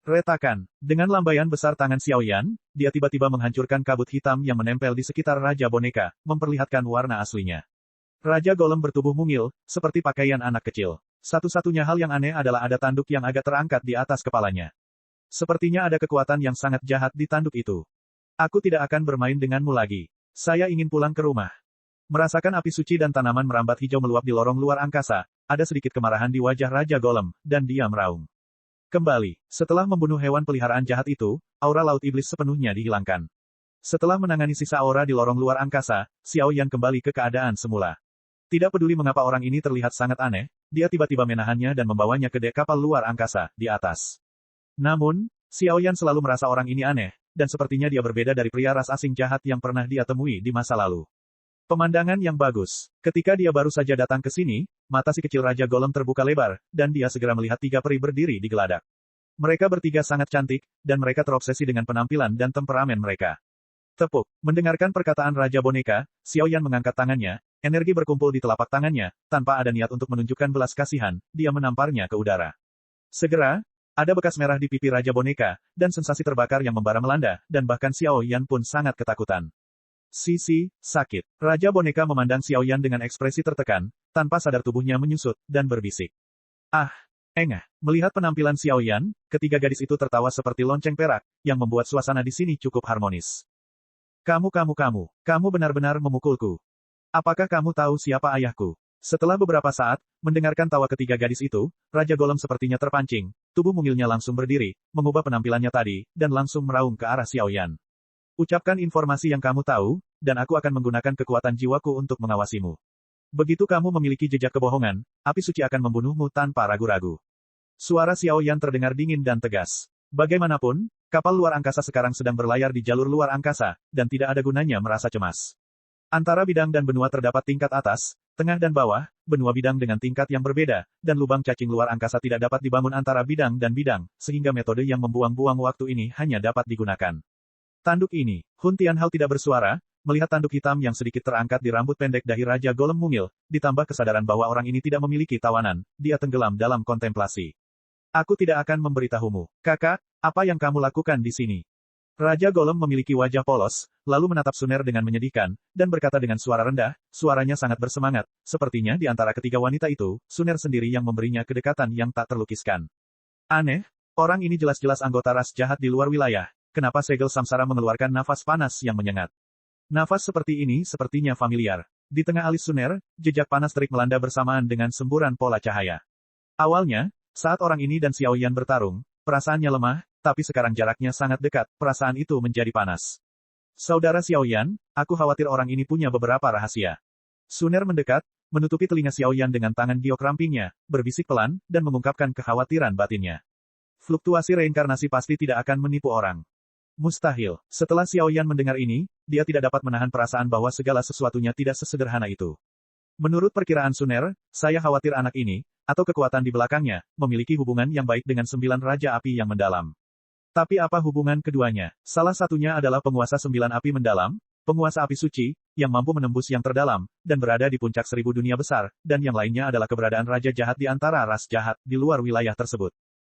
Retakan. Dengan lambaian besar tangan Xiao Yan, dia tiba-tiba menghancurkan kabut hitam yang menempel di sekitar Raja Boneka, memperlihatkan warna aslinya. Raja Golem bertubuh mungil, seperti pakaian anak kecil. Satu-satunya hal yang aneh adalah ada tanduk yang agak terangkat di atas kepalanya. Sepertinya ada kekuatan yang sangat jahat di tanduk itu. Aku tidak akan bermain denganmu lagi. Saya ingin pulang ke rumah. Merasakan api suci dan tanaman merambat hijau meluap di lorong luar angkasa, ada sedikit kemarahan di wajah Raja Golem, dan dia meraung. Kembali, setelah membunuh hewan peliharaan jahat itu, aura laut iblis sepenuhnya dihilangkan. Setelah menangani sisa aura di lorong luar angkasa, Xiao Yan kembali ke keadaan semula. Tidak peduli mengapa orang ini terlihat sangat aneh, dia tiba-tiba menahannya dan membawanya ke dek kapal luar angkasa, di atas. Namun, Xiao Yan selalu merasa orang ini aneh, dan sepertinya dia berbeda dari pria ras asing jahat yang pernah dia temui di masa lalu. Pemandangan yang bagus. Ketika dia baru saja datang ke sini, mata si kecil Raja Golem terbuka lebar, dan dia segera melihat tiga peri berdiri di geladak. Mereka bertiga sangat cantik, dan mereka terobsesi dengan penampilan dan temperamen mereka. Tepuk. Mendengarkan perkataan Raja Boneka, Xiao Yan mengangkat tangannya, energi berkumpul di telapak tangannya, tanpa ada niat untuk menunjukkan belas kasihan, dia menamparnya ke udara. Segera, ada bekas merah di pipi Raja Boneka, dan sensasi terbakar yang membara melanda, dan bahkan Xiao Yan pun sangat ketakutan. Sisi, sakit. Raja Boneka memandang Xiao Yan dengan ekspresi tertekan, tanpa sadar tubuhnya menyusut, dan berbisik. Ah, engah. Melihat penampilan Xiao Yan, ketiga gadis itu tertawa seperti lonceng perak, yang membuat suasana di sini cukup harmonis. Kamu benar-benar memukulku. Apakah kamu tahu siapa ayahku? Setelah beberapa saat, mendengarkan tawa ketiga gadis itu, Raja Golem sepertinya terpancing, tubuh mungilnya langsung berdiri, mengubah penampilannya tadi, dan langsung meraung ke arah Xiao Yan. Ucapkan informasi yang kamu tahu, dan aku akan menggunakan kekuatan jiwaku untuk mengawasimu. Begitu kamu memiliki jejak kebohongan, api suci akan membunuhmu tanpa ragu-ragu. Suara Xiao Yan terdengar dingin dan tegas. Bagaimanapun, kapal luar angkasa sekarang sedang berlayar di jalur luar angkasa, dan tidak ada gunanya merasa cemas. Antara bidang dan benua terdapat tingkat atas, tengah dan bawah, benua bidang dengan tingkat yang berbeda, dan lubang cacing luar angkasa tidak dapat dibangun antara bidang dan bidang, sehingga metode yang membuang-buang waktu ini hanya dapat digunakan. Tanduk ini, Hun Tianhao tidak bersuara, melihat tanduk hitam yang sedikit terangkat di rambut pendek dahi Raja Golem mungil, ditambah kesadaran bahwa orang ini tidak memiliki tawanan, dia tenggelam dalam kontemplasi. Aku tidak akan memberitahumu, kakak, apa yang kamu lakukan di sini. Raja Golem memiliki wajah polos, lalu menatap Suner dengan menyedihkan, dan berkata dengan suara rendah, suaranya sangat bersemangat, sepertinya di antara ketiga wanita itu, Suner sendiri yang memberinya kedekatan yang tak terlukiskan. Aneh, orang ini jelas-jelas anggota ras jahat di luar wilayah, kenapa segel samsara mengeluarkan nafas panas yang menyengat. Nafas seperti ini sepertinya familiar. Di tengah alis Suner, jejak panas terik melanda bersamaan dengan semburan pola cahaya. Awalnya, saat orang ini dan Xiao Yan bertarung, perasaannya lemah, tapi sekarang jaraknya sangat dekat, perasaan itu menjadi panas. Saudara Xiao Yan, aku khawatir orang ini punya beberapa rahasia. Suner mendekat, menutupi telinga Xiao Yan dengan tangan giok rampingnya, berbisik pelan, dan mengungkapkan kekhawatiran batinnya. Fluktuasi reinkarnasi pasti tidak akan menipu orang. Mustahil. Setelah Xiao Yan mendengar ini, dia tidak dapat menahan perasaan bahwa segala sesuatunya tidak sesederhana itu. Menurut perkiraan Suner, saya khawatir anak ini, atau kekuatan di belakangnya, memiliki hubungan yang baik dengan 9 Raja Api yang mendalam. Tapi apa hubungan keduanya? Salah satunya adalah penguasa 9 api mendalam, penguasa api suci, yang mampu menembus yang terdalam, dan berada di puncak 1000 dunia besar, dan yang lainnya adalah keberadaan Raja Jahat di antara ras jahat di luar wilayah tersebut.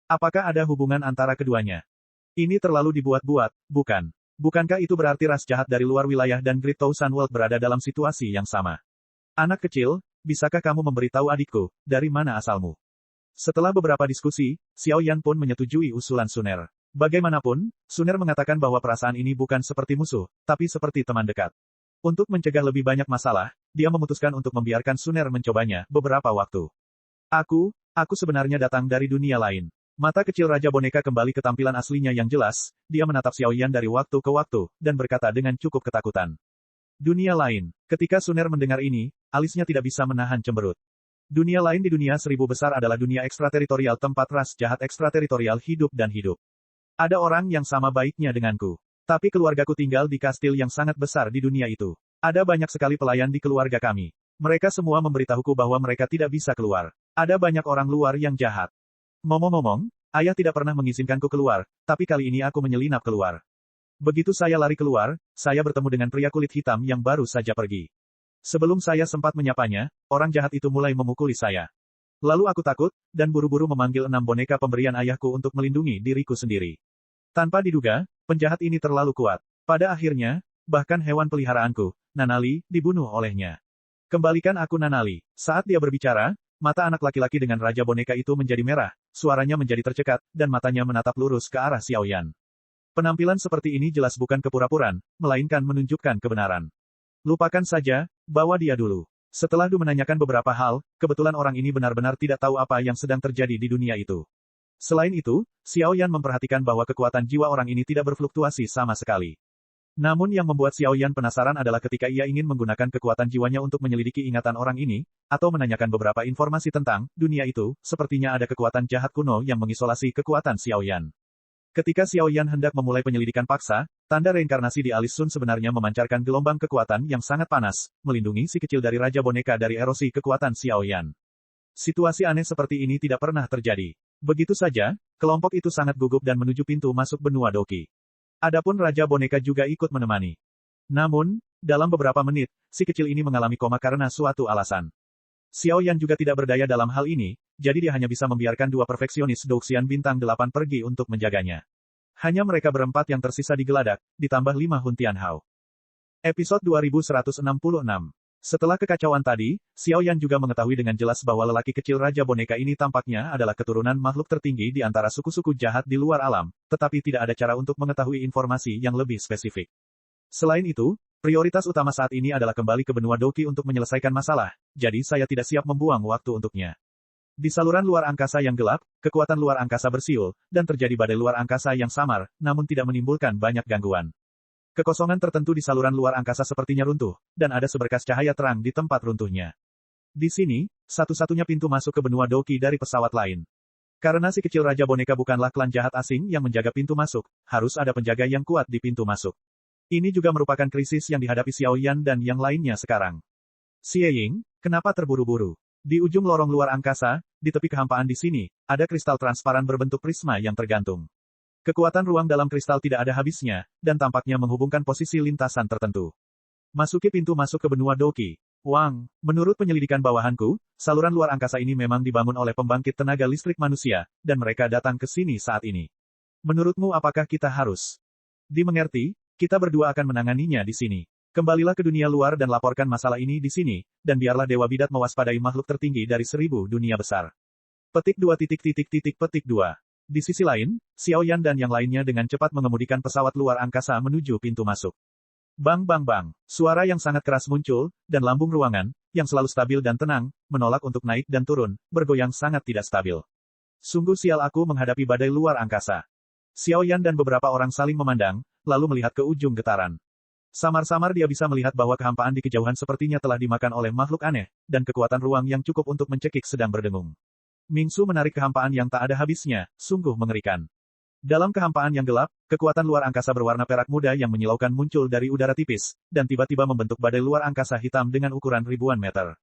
Apakah ada hubungan antara keduanya? Ini terlalu dibuat-buat, bukan? Bukankah itu berarti ras jahat dari luar wilayah dan Great Thousand World berada dalam situasi yang sama? Anak kecil, bisakah kamu memberitahu adikku, dari mana asalmu? Setelah beberapa diskusi, Xiao Yan pun menyetujui usulan Suner. Bagaimanapun, Suner mengatakan bahwa perasaan ini bukan seperti musuh, tapi seperti teman dekat. Untuk mencegah lebih banyak masalah, dia memutuskan untuk membiarkan Suner mencobanya beberapa waktu. Aku sebenarnya datang dari dunia lain. Mata kecil Raja Boneka kembali ke tampilan aslinya yang jelas, dia menatap Xiao Yan dari waktu ke waktu, dan berkata dengan cukup ketakutan. Dunia lain. Ketika Suner mendengar ini, alisnya tidak bisa menahan cemberut. Dunia lain di dunia 1000 besar adalah dunia ekstrateritorial tempat ras jahat ekstrateritorial hidup dan hidup. Ada orang yang sama baiknya denganku. Tapi keluargaku tinggal di kastil yang sangat besar di dunia itu. Ada banyak sekali pelayan di keluarga kami. Mereka semua memberitahuku bahwa mereka tidak bisa keluar. Ada banyak orang luar yang jahat. Ngomong-ngomong, ayah tidak pernah mengizinkanku keluar, tapi kali ini aku menyelinap keluar. Begitu saya lari keluar, saya bertemu dengan pria kulit hitam yang baru saja pergi. Sebelum saya sempat menyapanya, orang jahat itu mulai memukuli saya. Lalu aku takut, dan buru-buru memanggil 6 boneka pemberian ayahku untuk melindungi diriku sendiri. Tanpa diduga, penjahat ini terlalu kuat. Pada akhirnya, bahkan hewan peliharaanku, Nanali, dibunuh olehnya. Kembalikan aku Nanali. Saat dia berbicara, mata anak laki-laki dengan Raja Boneka itu menjadi merah, suaranya menjadi tercekat, dan matanya menatap lurus ke arah Xiao Yan. Penampilan seperti ini jelas bukan kepura-puraan, melainkan menunjukkan kebenaran. Lupakan saja, bawa dia dulu. Setelah Du menanyakan beberapa hal, kebetulan orang ini benar-benar tidak tahu apa yang sedang terjadi di dunia itu. Selain itu, Xiao Yan memperhatikan bahwa kekuatan jiwa orang ini tidak berfluktuasi sama sekali. Namun yang membuat Xiao Yan penasaran adalah ketika ia ingin menggunakan kekuatan jiwanya untuk menyelidiki ingatan orang ini, atau menanyakan beberapa informasi tentang dunia itu, sepertinya ada kekuatan jahat kuno yang mengisolasi kekuatan Xiao Yan. Ketika Xiao Yan hendak memulai penyelidikan paksa, tanda reinkarnasi di alis Sun sebenarnya memancarkan gelombang kekuatan yang sangat panas, melindungi si kecil dari Raja Boneka dari erosi kekuatan Xiao Yan. Situasi aneh seperti ini tidak pernah terjadi. Begitu saja, kelompok itu sangat gugup dan menuju pintu masuk benua Doki. Adapun Raja Boneka juga ikut menemani. Namun, dalam beberapa menit, si kecil ini mengalami koma karena suatu alasan. Xiao Yan juga tidak berdaya dalam hal ini, jadi dia hanya bisa membiarkan 2 perfeksionis Douxian bintang 8 pergi untuk menjaganya. Hanya mereka berempat yang tersisa digeladak, ditambah 5 Hun Tianhao. Episode 2166. Setelah kekacauan tadi, Xiao Yan juga mengetahui dengan jelas bahwa lelaki kecil Raja Boneka ini tampaknya adalah keturunan makhluk tertinggi di antara suku-suku jahat di luar alam, tetapi tidak ada cara untuk mengetahui informasi yang lebih spesifik. Selain itu, prioritas utama saat ini adalah kembali ke benua Doki untuk menyelesaikan masalah, jadi saya tidak siap membuang waktu untuknya. Di saluran luar angkasa yang gelap, kekuatan luar angkasa bersiul, dan terjadi badai luar angkasa yang samar, namun tidak menimbulkan banyak gangguan. Kekosongan tertentu di saluran luar angkasa sepertinya runtuh, dan ada seberkas cahaya terang di tempat runtuhnya. Di sini, satu-satunya pintu masuk ke benua Doki dari pesawat lain. Karena si kecil Raja Boneka bukanlah klan jahat asing yang menjaga pintu masuk, harus ada penjaga yang kuat di pintu masuk. Ini juga merupakan krisis yang dihadapi Xiao Yan dan yang lainnya sekarang. Xie Ying, kenapa terburu-buru? Di ujung lorong luar angkasa, di tepi kehampaan di sini, ada kristal transparan berbentuk prisma yang tergantung. Kekuatan ruang dalam kristal tidak ada habisnya, dan tampaknya menghubungkan posisi lintasan tertentu. Masuki pintu masuk ke benua Doki. Wang, menurut penyelidikan bawahanku, saluran luar angkasa ini memang dibangun oleh pembangkit tenaga listrik manusia, dan mereka datang ke sini saat ini. Menurutmu apakah kita harus? Dimengerti, kita berdua akan menanganinya di sini. Kembalilah ke dunia luar dan laporkan masalah ini di sini, dan biarlah Dewa Bidat mewaspadai makhluk tertinggi dari 1000 dunia besar. Petik 2. Petik 2. Di sisi lain, Xiao Yan dan yang lainnya dengan cepat mengemudikan pesawat luar angkasa menuju pintu masuk. Bang bang bang, suara yang sangat keras muncul, dan lambung ruangan, yang selalu stabil dan tenang, menolak untuk naik dan turun, bergoyang sangat tidak stabil. Sungguh sial aku menghadapi badai luar angkasa. Xiao Yan dan beberapa orang saling memandang, lalu melihat ke ujung getaran. Samar-samar dia bisa melihat bahwa kehampaan di kejauhan sepertinya telah dimakan oleh makhluk aneh, dan kekuatan ruang yang cukup untuk mencekik sedang berdengung. Mingsu menarik kehampaan yang tak ada habisnya, sungguh mengerikan. Dalam kehampaan yang gelap, kekuatan luar angkasa berwarna perak muda yang menyilaukan muncul dari udara tipis, dan tiba-tiba membentuk badai luar angkasa hitam dengan ukuran ribuan meter.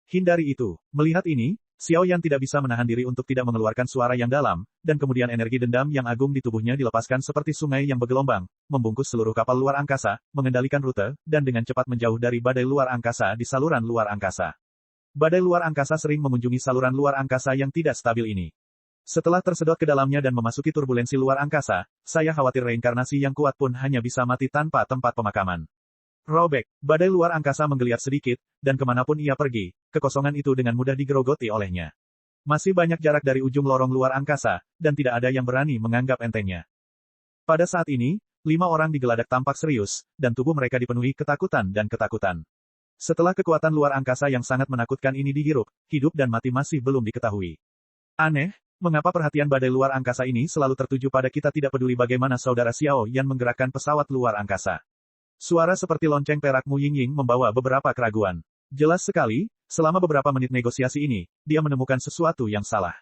Hindari itu. Melihat ini, Xiao Yan tidak bisa menahan diri untuk tidak mengeluarkan suara yang dalam, dan kemudian energi dendam yang agung di tubuhnya dilepaskan seperti sungai yang bergelombang, membungkus seluruh kapal luar angkasa, mengendalikan rute, dan dengan cepat menjauh dari badai luar angkasa di saluran luar angkasa. Badai luar angkasa sering mengunjungi saluran luar angkasa yang tidak stabil ini. Setelah tersedot ke dalamnya dan memasuki turbulensi luar angkasa, saya khawatir reinkarnasi yang kuat pun hanya bisa mati tanpa tempat pemakaman. Robek, badai luar angkasa menggeliat sedikit, dan kemanapun ia pergi, kekosongan itu dengan mudah digerogoti olehnya. Masih banyak jarak dari ujung lorong luar angkasa, dan tidak ada yang berani menganggap entengnya. Pada saat ini, 5 orang digeladak tampak serius, dan tubuh mereka dipenuhi ketakutan dan ketakutan. Setelah kekuatan luar angkasa yang sangat menakutkan ini dihirup, hidup dan mati masih belum diketahui. Aneh, mengapa perhatian badai luar angkasa ini selalu tertuju pada kita tidak peduli bagaimana saudara Xiao Yan menggerakkan pesawat luar angkasa. Suara seperti lonceng perak Mu Yingying membawa beberapa keraguan. Jelas sekali, selama beberapa menit negosiasi ini, dia menemukan sesuatu yang salah.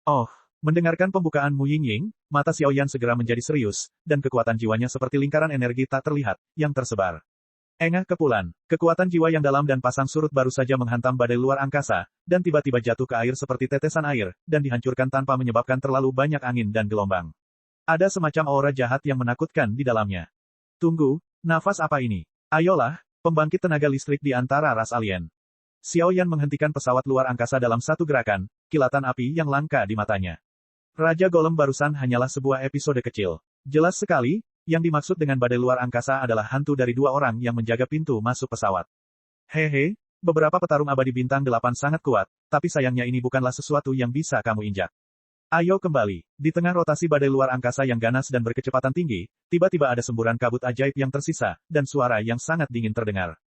Oh, mendengarkan pembukaan Mu Yingying, mata Xiao Yan segera menjadi serius, dan kekuatan jiwanya seperti lingkaran energi tak terlihat, yang tersebar. Engah kepulan, kekuatan jiwa yang dalam dan pasang surut baru saja menghantam badai luar angkasa, dan tiba-tiba jatuh ke air seperti tetesan air, dan dihancurkan tanpa menyebabkan terlalu banyak angin dan gelombang. Ada semacam aura jahat yang menakutkan di dalamnya. Tunggu, nafas apa ini? Ayolah, pembangkit tenaga listrik di antara ras alien. Xiao Yan menghentikan pesawat luar angkasa dalam satu gerakan, kilatan api yang langka di matanya. Raja Golem barusan hanyalah sebuah episode kecil. Jelas sekali, yang dimaksud dengan badai luar angkasa adalah hantu dari 2 orang yang menjaga pintu masuk pesawat. Hehe, beberapa petarung abadi bintang 8 sangat kuat, tapi sayangnya ini bukanlah sesuatu yang bisa kamu injak. Ayo kembali. Di tengah rotasi badai luar angkasa yang ganas dan berkecepatan tinggi, tiba-tiba ada semburan kabut ajaib yang tersisa, dan suara yang sangat dingin terdengar.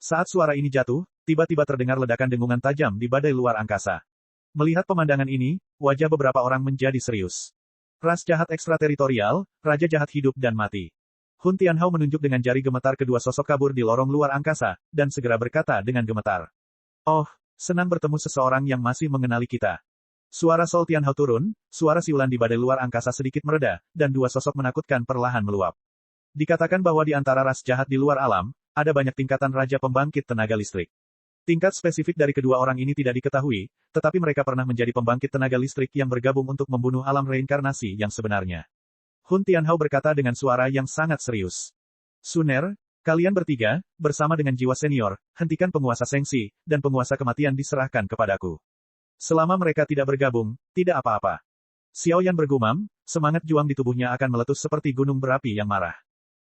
Saat suara ini jatuh, tiba-tiba terdengar ledakan dengungan tajam di badai luar angkasa. Melihat pemandangan ini, wajah beberapa orang menjadi serius. Ras jahat ekstrateritorial, raja jahat hidup dan mati. Hun Tianhao menunjuk dengan jari gemetar kedua sosok kabur di lorong luar angkasa, dan segera berkata dengan gemetar. Oh, senang bertemu seseorang yang masih mengenali kita. Suara Sol Tianhao turun, suara siulan di badai luar angkasa sedikit mereda, dan 2 sosok menakutkan perlahan meluap. Dikatakan bahwa di antara ras jahat di luar alam, ada banyak tingkatan raja pembangkit tenaga listrik. Tingkat spesifik dari kedua orang ini tidak diketahui, tetapi mereka pernah menjadi pembangkit tenaga listrik yang bergabung untuk membunuh alam reinkarnasi yang sebenarnya. Hun Tianhao berkata dengan suara yang sangat serius. Suner, kalian bertiga, bersama dengan jiwa senior, hentikan penguasa Sengsi, dan penguasa kematian diserahkan kepadaku. Selama mereka tidak bergabung, tidak apa-apa. Xiao Yan bergumam, semangat juang di tubuhnya akan meletus seperti gunung berapi yang marah.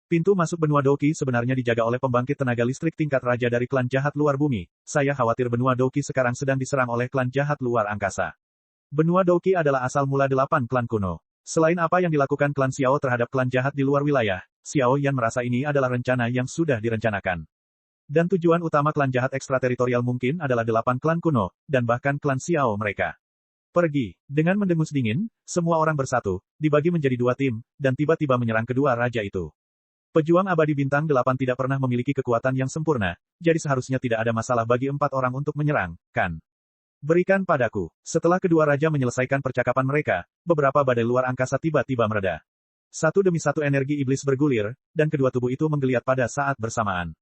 Pintu masuk benua Doki sebenarnya dijaga oleh pembangkit tenaga listrik tingkat raja dari klan jahat luar bumi. Saya khawatir benua Doki sekarang sedang diserang oleh klan jahat luar angkasa. Benua Doki adalah asal mula 8 klan kuno. Selain apa yang dilakukan klan Xiao terhadap klan jahat di luar wilayah, Xiao Yan merasa ini adalah rencana yang sudah direncanakan. Dan tujuan utama klan jahat ekstrateritorial mungkin adalah 8 klan kuno, dan bahkan klan Xiao mereka. Pergi. Dengan mendengus dingin, semua orang bersatu, dibagi menjadi 2 tim, dan tiba-tiba menyerang kedua raja itu. Pejuang abadi bintang 8 tidak pernah memiliki kekuatan yang sempurna, jadi seharusnya tidak ada masalah bagi 4 orang untuk menyerang, kan? Berikan padaku. Setelah kedua raja menyelesaikan percakapan mereka, beberapa badai luar angkasa tiba-tiba mereda. Satu demi satu energi iblis bergulir, dan kedua tubuh itu menggeliat pada saat bersamaan.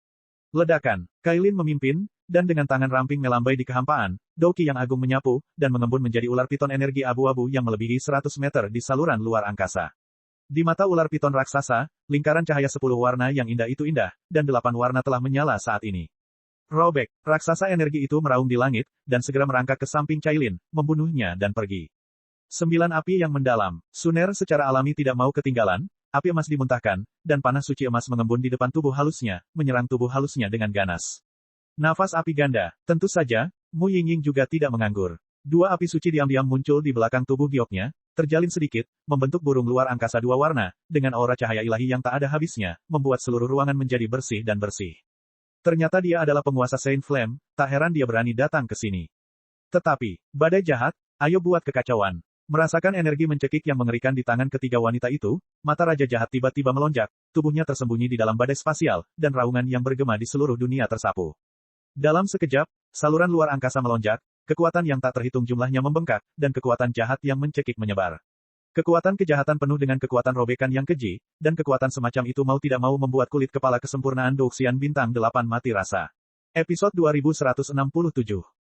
Ledakan. Kailin memimpin, dan dengan tangan ramping melambai di kehampaan, Douki yang agung menyapu, dan mengembun menjadi ular piton energi abu-abu yang melebihi 100 meter di saluran luar angkasa. Di mata ular piton raksasa, lingkaran cahaya 10 warna yang indah itu indah, dan 8 warna telah menyala saat ini. Robek, raksasa energi itu meraung di langit, dan segera merangkak ke samping Cailin, membunuhnya dan pergi. 9 api yang mendalam. Suner secara alami tidak mau ketinggalan, api emas dimuntahkan, dan panah suci emas mengembun di depan tubuh halusnya, menyerang tubuh halusnya dengan ganas. Nafas api ganda. Tentu saja, Mu Yingying juga tidak menganggur. 2 api suci diam-diam muncul di belakang tubuh gioknya, terjalin sedikit, membentuk burung luar angkasa 2 warna, dengan aura cahaya ilahi yang tak ada habisnya, membuat seluruh ruangan menjadi bersih dan bersih. Ternyata dia adalah penguasa Saint Flame, tak heran dia berani datang ke sini. Tetapi, badai jahat, ayo buat kekacauan. Merasakan energi mencekik yang mengerikan di tangan ketiga wanita itu, mata Raja Jahat tiba-tiba melonjak, tubuhnya tersembunyi di dalam badai spasial, dan raungan yang bergema di seluruh dunia tersapu. Dalam sekejap, saluran luar angkasa melonjak, kekuatan yang tak terhitung jumlahnya membengkak, dan kekuatan jahat yang mencekik menyebar. Kekuatan kejahatan penuh dengan kekuatan robekan yang keji, dan kekuatan semacam itu mau tidak mau membuat kulit kepala kesempurnaan Douxian Bintang 8 mati rasa. Episode 2167.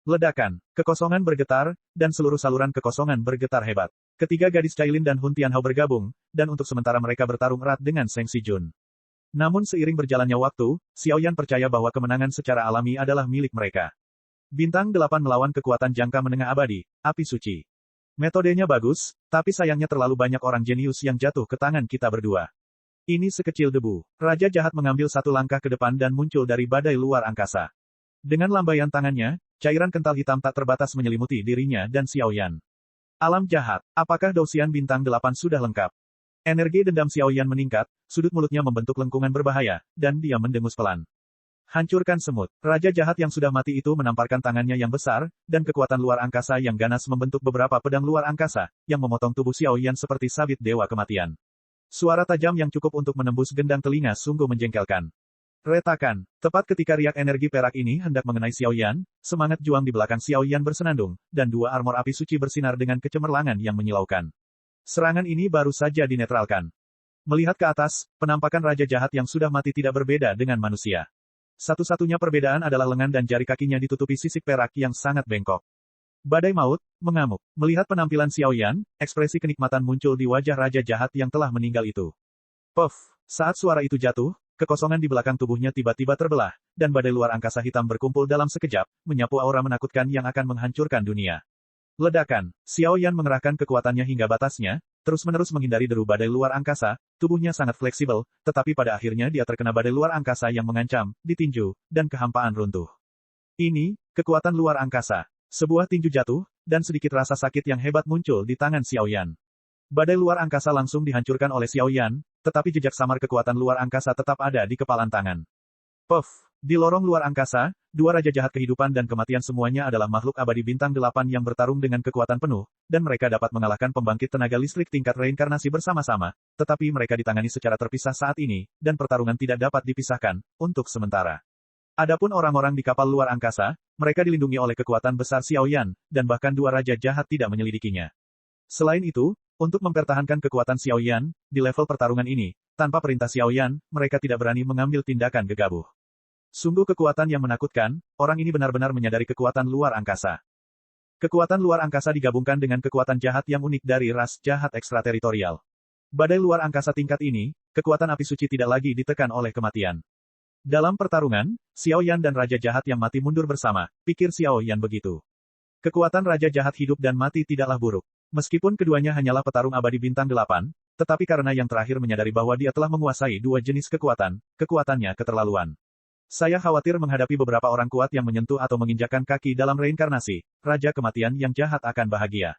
Ledakan, kekosongan bergetar, dan seluruh saluran kekosongan bergetar hebat. Ketiga gadis Cailin dan Hun Tianhao bergabung, dan untuk sementara mereka bertarung erat dengan Seng Sijun. Namun seiring berjalannya waktu, Xiaoyan percaya bahwa kemenangan secara alami adalah milik mereka. Bintang 8 melawan kekuatan jangka menengah abadi, api suci. Metodenya bagus, tapi sayangnya terlalu banyak orang jenius yang jatuh ke tangan kita berdua. Ini sekecil debu. Raja Jahat mengambil satu langkah ke depan dan muncul dari badai luar angkasa. Dengan lambaian tangannya, cairan kental hitam tak terbatas menyelimuti dirinya dan Xiaoyan. Alam jahat, apakah Douxian Bintang 8 sudah lengkap? Energi dendam Xiaoyan meningkat, sudut mulutnya membentuk lengkungan berbahaya, dan dia mendengus pelan. Hancurkan semut. Raja Jahat yang sudah mati itu menamparkan tangannya yang besar, dan kekuatan luar angkasa yang ganas membentuk beberapa pedang luar angkasa, yang memotong tubuh Xiaoyan seperti sabit dewa kematian. Suara tajam yang cukup untuk menembus gendang telinga sungguh menjengkelkan. Retakan. Tepat ketika riak energi perak ini hendak mengenai Xiaoyan, semangat juang di belakang Xiaoyan bersenandung, dan 2 armor api suci bersinar dengan kecemerlangan yang menyilaukan. Serangan ini baru saja dinetralkan. Melihat ke atas, penampakan Raja Jahat yang sudah mati tidak berbeda dengan manusia. Satu-satunya perbedaan adalah lengan dan jari kakinya ditutupi sisik perak yang sangat bengkok. Badai maut, mengamuk. Melihat penampilan Xiaoyan, ekspresi kenikmatan muncul di wajah Raja Jahat yang telah meninggal itu. Puff! Saat suara itu jatuh, kekosongan di belakang tubuhnya tiba-tiba terbelah, dan badai luar angkasa hitam berkumpul dalam sekejap, menyapu aura menakutkan yang akan menghancurkan dunia. Ledakan. Xiaoyan mengerahkan kekuatannya hingga batasnya, terus-menerus menghindari deru badai luar angkasa, tubuhnya sangat fleksibel, tetapi pada akhirnya dia terkena badai luar angkasa yang mengancam, ditinju, dan kehampaan runtuh. Ini, kekuatan luar angkasa. Sebuah tinju jatuh, dan sedikit rasa sakit yang hebat muncul di tangan Xiaoyan. Badai luar angkasa langsung dihancurkan oleh Xiaoyan, tetapi jejak samar kekuatan luar angkasa tetap ada di kepalan tangan. Puff! Di lorong luar angkasa, 2 raja jahat kehidupan dan kematian semuanya adalah makhluk abadi bintang 8 yang bertarung dengan kekuatan penuh, dan mereka dapat mengalahkan pembangkit tenaga listrik tingkat reinkarnasi bersama-sama, tetapi mereka ditangani secara terpisah saat ini, dan pertarungan tidak dapat dipisahkan, untuk sementara. Adapun orang-orang di kapal luar angkasa, mereka dilindungi oleh kekuatan besar Xiaoyan, dan bahkan 2 raja jahat tidak menyelidikinya. Selain itu, untuk mempertahankan kekuatan Xiaoyan, di level pertarungan ini, tanpa perintah Xiaoyan, mereka tidak berani mengambil tindakan gegabah. Sungguh kekuatan yang menakutkan, orang ini benar-benar menyadari kekuatan luar angkasa. Kekuatan luar angkasa digabungkan dengan kekuatan jahat yang unik dari ras jahat ekstrateritorial. Badai luar angkasa tingkat ini, kekuatan api suci tidak lagi ditekan oleh kematian. Dalam pertarungan, Xiaoyan dan Raja Jahat yang mati mundur bersama, pikir Xiaoyan begitu. Kekuatan Raja Jahat hidup dan mati tidaklah buruk. Meskipun keduanya hanyalah petarung abadi bintang 8, tetapi karena yang terakhir menyadari bahwa dia telah menguasai 2 jenis kekuatan, kekuatannya keterlaluan. Saya khawatir menghadapi beberapa orang kuat yang menyentuh atau menginjakkan kaki dalam reinkarnasi, Raja Kematian yang jahat akan bahagia.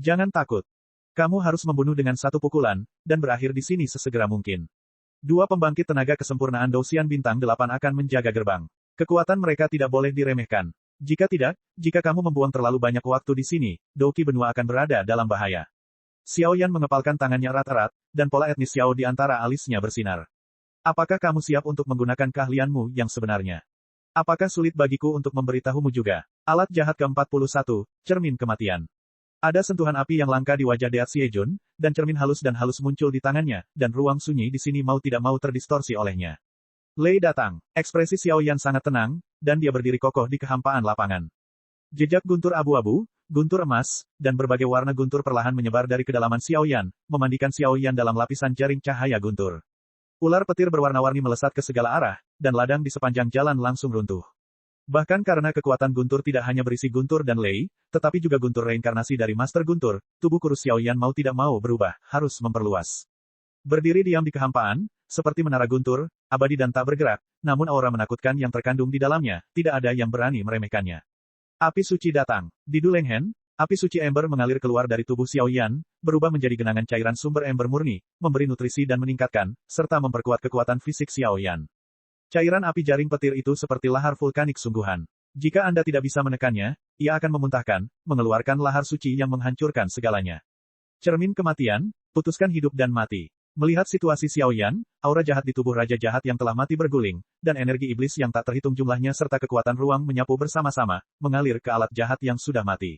Jangan takut. Kamu harus membunuh dengan satu pukulan, dan berakhir di sini sesegera mungkin. 2 pembangkit tenaga kesempurnaan Douxian Bintang 8 akan menjaga gerbang. Kekuatan mereka tidak boleh diremehkan. Jika tidak, jika kamu membuang terlalu banyak waktu di sini, Douki benua akan berada dalam bahaya. Xiao Yan mengepalkan tangannya erat-erat, dan pola etnis Xiao di antara alisnya bersinar. Apakah kamu siap untuk menggunakan keahlianmu yang sebenarnya? Apakah sulit bagiku untuk memberitahumu juga? Alat jahat ke-41, cermin kematian. Ada sentuhan api yang langka di wajah Deat Siejun, dan cermin halus muncul di tangannya, dan ruang sunyi di sini mau tidak mau terdistorsi olehnya. Lei datang. Ekspresi Xiao Yan sangat tenang, dan dia berdiri kokoh di kehampaan lapangan. Jejak guntur abu-abu, guntur emas, dan berbagai warna guntur perlahan menyebar dari kedalaman Xiao Yan, memandikan Xiao Yan dalam lapisan jaring cahaya guntur. Ular petir berwarna-warni melesat ke segala arah, dan ladang di sepanjang jalan langsung runtuh. Bahkan karena kekuatan guntur tidak hanya berisi guntur dan lei, tetapi juga guntur reinkarnasi dari Master Guntur, tubuh kurus Xiao Yan mau tidak mau berubah, harus memperluas. Berdiri diam di kehampaan, seperti menara guntur, abadi dan tak bergerak, namun aura menakutkan yang terkandung di dalamnya, tidak ada yang berani meremehkannya. Api suci datang. Di Dulenghen, api suci ember mengalir keluar dari tubuh Xiao Yan, berubah menjadi genangan cairan sumber ember murni, memberi nutrisi dan meningkatkan, serta memperkuat kekuatan fisik Xiao Yan. Cairan api jaring petir itu seperti lahar vulkanik sungguhan. Jika Anda tidak bisa menekannya, ia akan memuntahkan, mengeluarkan lahar suci yang menghancurkan segalanya. Cermin kematian, putuskan hidup dan mati. Melihat situasi Xiao Yan, aura jahat di tubuh Raja Jahat yang telah mati berguling, dan energi iblis yang tak terhitung jumlahnya serta kekuatan ruang menyapu bersama-sama, mengalir ke alat jahat yang sudah mati.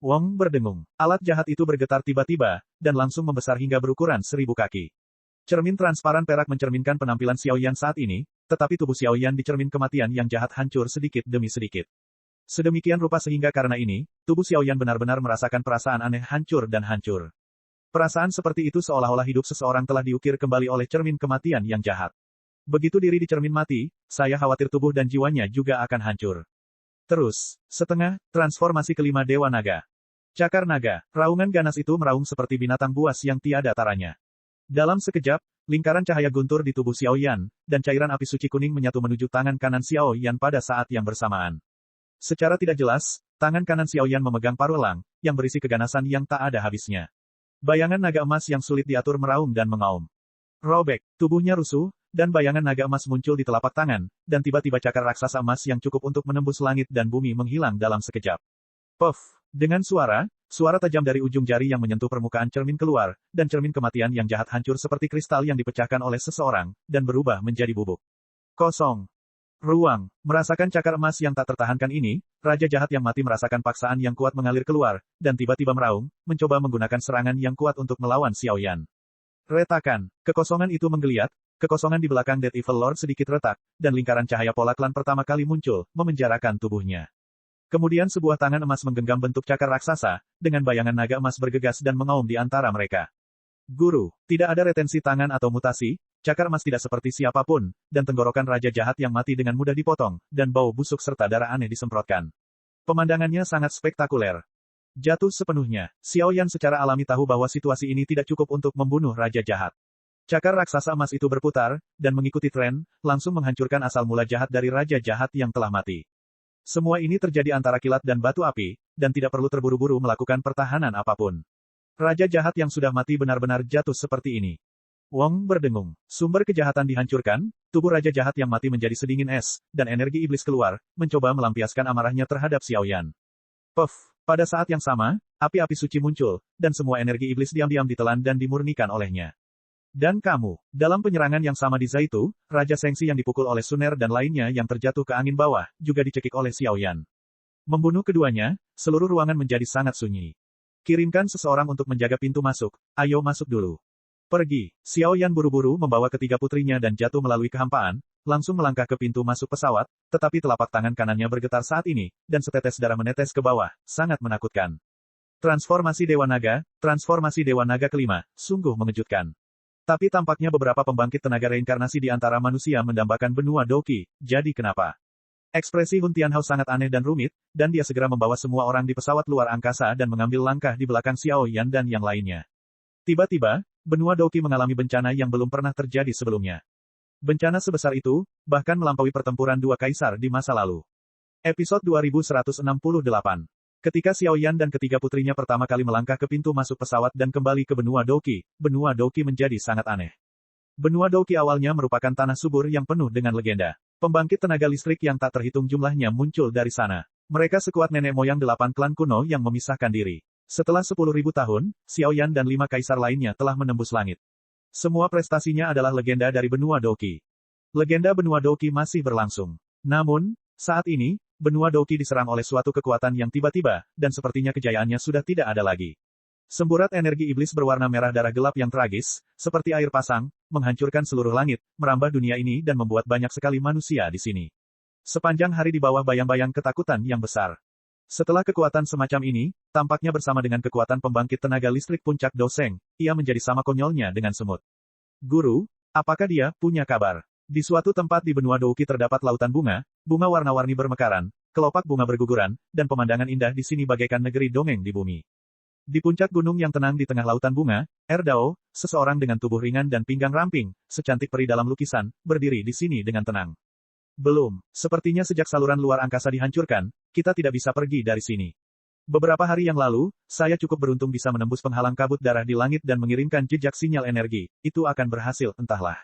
Wong berdengung. Alat jahat itu bergetar tiba-tiba, dan langsung membesar hingga berukuran 1000 kaki. Cermin transparan perak mencerminkan penampilan Xiao Yan saat ini, tetapi tubuh Xiao Yan di cermin kematian yang jahat hancur sedikit demi sedikit. Sedemikian rupa sehingga karena ini, tubuh Xiao Yan benar-benar merasakan perasaan aneh hancur dan hancur. Perasaan seperti itu seolah-olah hidup seseorang telah diukir kembali oleh cermin kematian yang jahat. Begitu diri di cermin mati, saya khawatir tubuh dan jiwanya juga akan hancur. Terus, setengah, transformasi kelima Dewa Naga. Cakar naga, raungan ganas itu meraung seperti binatang buas yang tiada taranya. Dalam sekejap, lingkaran cahaya guntur di tubuh Xiao Yan, dan cairan api suci kuning menyatu menuju tangan kanan Xiao Yan pada saat yang bersamaan. Secara tidak jelas, tangan kanan Xiao Yan memegang paru elang, yang berisi keganasan yang tak ada habisnya. Bayangan naga emas yang sulit diatur meraung dan mengaum. Robek, tubuhnya rusuh, dan bayangan naga emas muncul di telapak tangan, dan tiba-tiba cakar raksasa emas yang cukup untuk menembus langit dan bumi menghilang dalam sekejap. Puff! Dengan suara tajam dari ujung jari yang menyentuh permukaan cermin keluar, dan cermin kematian yang jahat hancur seperti kristal yang dipecahkan oleh seseorang, dan berubah menjadi bubuk. Kosong. Ruang. Merasakan cakar emas yang tak tertahankan ini, Raja Jahat yang mati merasakan paksaan yang kuat mengalir keluar, dan tiba-tiba meraung, mencoba menggunakan serangan yang kuat untuk melawan Xiao Yan. Retakan. Kekosongan itu menggeliat, kekosongan di belakang Dead Evil Lord sedikit retak, dan lingkaran cahaya pola klan pertama kali muncul, memenjarakan tubuhnya. Kemudian sebuah tangan emas menggenggam bentuk cakar raksasa, dengan bayangan naga emas bergegas dan mengaum di antara mereka. Guru, tidak ada retensi tangan atau mutasi, cakar emas tidak seperti siapapun, dan tenggorokan Raja Jahat yang mati dengan mudah dipotong, dan bau busuk serta darah aneh disemprotkan. Pemandangannya sangat spektakuler. Jatuh sepenuhnya, Xiao Yan secara alami tahu bahwa situasi ini tidak cukup untuk membunuh Raja Jahat. Cakar raksasa emas itu berputar, dan mengikuti tren, langsung menghancurkan asal mula jahat dari Raja Jahat yang telah mati. Semua ini terjadi antara kilat dan batu api, dan tidak perlu terburu-buru melakukan pertahanan apapun. Raja Jahat yang sudah mati benar-benar jatuh seperti ini. Wong berdengung. Sumber kejahatan dihancurkan, tubuh Raja Jahat yang mati menjadi sedingin es, dan energi iblis keluar, mencoba melampiaskan amarahnya terhadap Xiao Yan. Puff! Pada saat yang sama, api-api suci muncul, dan semua energi iblis diam-diam ditelan dan dimurnikan olehnya. Dan kamu, dalam penyerangan yang sama di Zaitu, Raja Sengsi yang dipukul oleh Suner dan lainnya yang terjatuh ke angin bawah, juga dicekik oleh Xiao Yan. Membunuh keduanya, seluruh ruangan menjadi sangat sunyi. Kirimkan seseorang untuk menjaga pintu masuk, ayo masuk dulu. Pergi. Xiao Yan buru-buru membawa ketiga putrinya dan jatuh melalui kehampaan, langsung melangkah ke pintu masuk pesawat, tetapi telapak tangan kanannya bergetar saat ini, dan setetes darah menetes ke bawah, sangat menakutkan. Transformasi Dewa Naga kelima, sungguh mengejutkan. Tapi tampaknya beberapa pembangkit tenaga reinkarnasi di antara manusia mendambakan benua Douki, jadi kenapa? Ekspresi Hun Tianhao sangat aneh dan rumit, dan dia segera membawa semua orang di pesawat luar angkasa dan mengambil langkah di belakang Xiao Yan dan yang lainnya. Tiba-tiba, benua Douki mengalami bencana yang belum pernah terjadi sebelumnya. Bencana sebesar itu, bahkan melampaui pertempuran dua kaisar di masa lalu. Episode 2168. Ketika Xiao Yan dan ketiga putrinya pertama kali melangkah ke pintu masuk pesawat dan kembali ke benua Douki menjadi sangat aneh. Benua Douki awalnya merupakan tanah subur yang penuh dengan legenda. Pembangkit tenaga listrik yang tak terhitung jumlahnya muncul dari sana. Mereka sekuat nenek moyang 8 klan kuno yang memisahkan diri. Setelah 10.000 tahun, Xiao Yan dan 5 kaisar lainnya telah menembus langit. Semua prestasinya adalah legenda dari benua Doqi. Legenda benua Doqi masih berlangsung. Namun, saat ini, benua Doqi diserang oleh suatu kekuatan yang tiba-tiba, dan sepertinya kejayaannya sudah tidak ada lagi. Semburat energi iblis berwarna merah darah gelap yang tragis, seperti air pasang, menghancurkan seluruh langit, merambah dunia ini dan membuat banyak sekali manusia di sini. Sepanjang hari di bawah bayang-bayang ketakutan yang besar. Setelah kekuatan semacam ini, tampaknya bersama dengan kekuatan pembangkit tenaga listrik puncak Doseng, ia menjadi sama konyolnya dengan semut. Guru, apakah dia punya kabar? Di suatu tempat di benua Doqi terdapat lautan bunga, bunga warna-warni bermekaran, kelopak bunga berguguran, dan pemandangan indah di sini bagaikan negeri dongeng di bumi. Di puncak gunung yang tenang di tengah lautan bunga, Erdao, seseorang dengan tubuh ringan dan pinggang ramping, secantik peri dalam lukisan, berdiri di sini dengan tenang. Belum, sepertinya sejak saluran luar angkasa dihancurkan, kita tidak bisa pergi dari sini. Beberapa hari yang lalu, saya cukup beruntung bisa menembus penghalang kabut darah di langit dan mengirimkan jejak sinyal energi, itu akan berhasil, entahlah.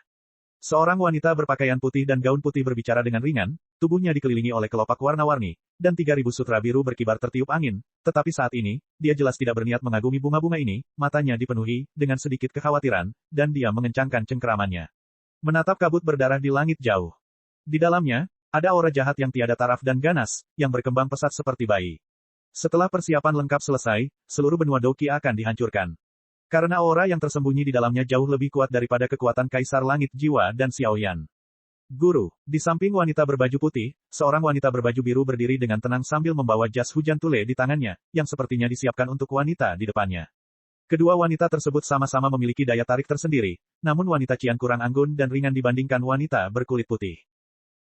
Seorang wanita berpakaian putih dan gaun putih berbicara dengan ringan, tubuhnya dikelilingi oleh kelopak warna-warni, dan 3.000 sutra biru berkibar tertiup angin, tetapi saat ini, dia jelas tidak berniat mengagumi bunga-bunga ini, matanya dipenuhi dengan sedikit kekhawatiran, dan dia mengencangkan cengkeramannya. Menatap kabut berdarah di langit jauh. Di dalamnya, ada aura jahat yang tiada taraf dan ganas, yang berkembang pesat seperti bayi. Setelah persiapan lengkap selesai, seluruh benua Doqi akan dihancurkan. Karena aura yang tersembunyi di dalamnya jauh lebih kuat daripada kekuatan Kaisar Langit Jiwa dan Xiao Yan. Guru, di samping wanita berbaju putih, seorang wanita berbaju biru berdiri dengan tenang sambil membawa jas hujan tule di tangannya, yang sepertinya disiapkan untuk wanita di depannya. Kedua wanita tersebut sama-sama memiliki daya tarik tersendiri, namun wanita Qian kurang anggun dan ringan dibandingkan wanita berkulit putih.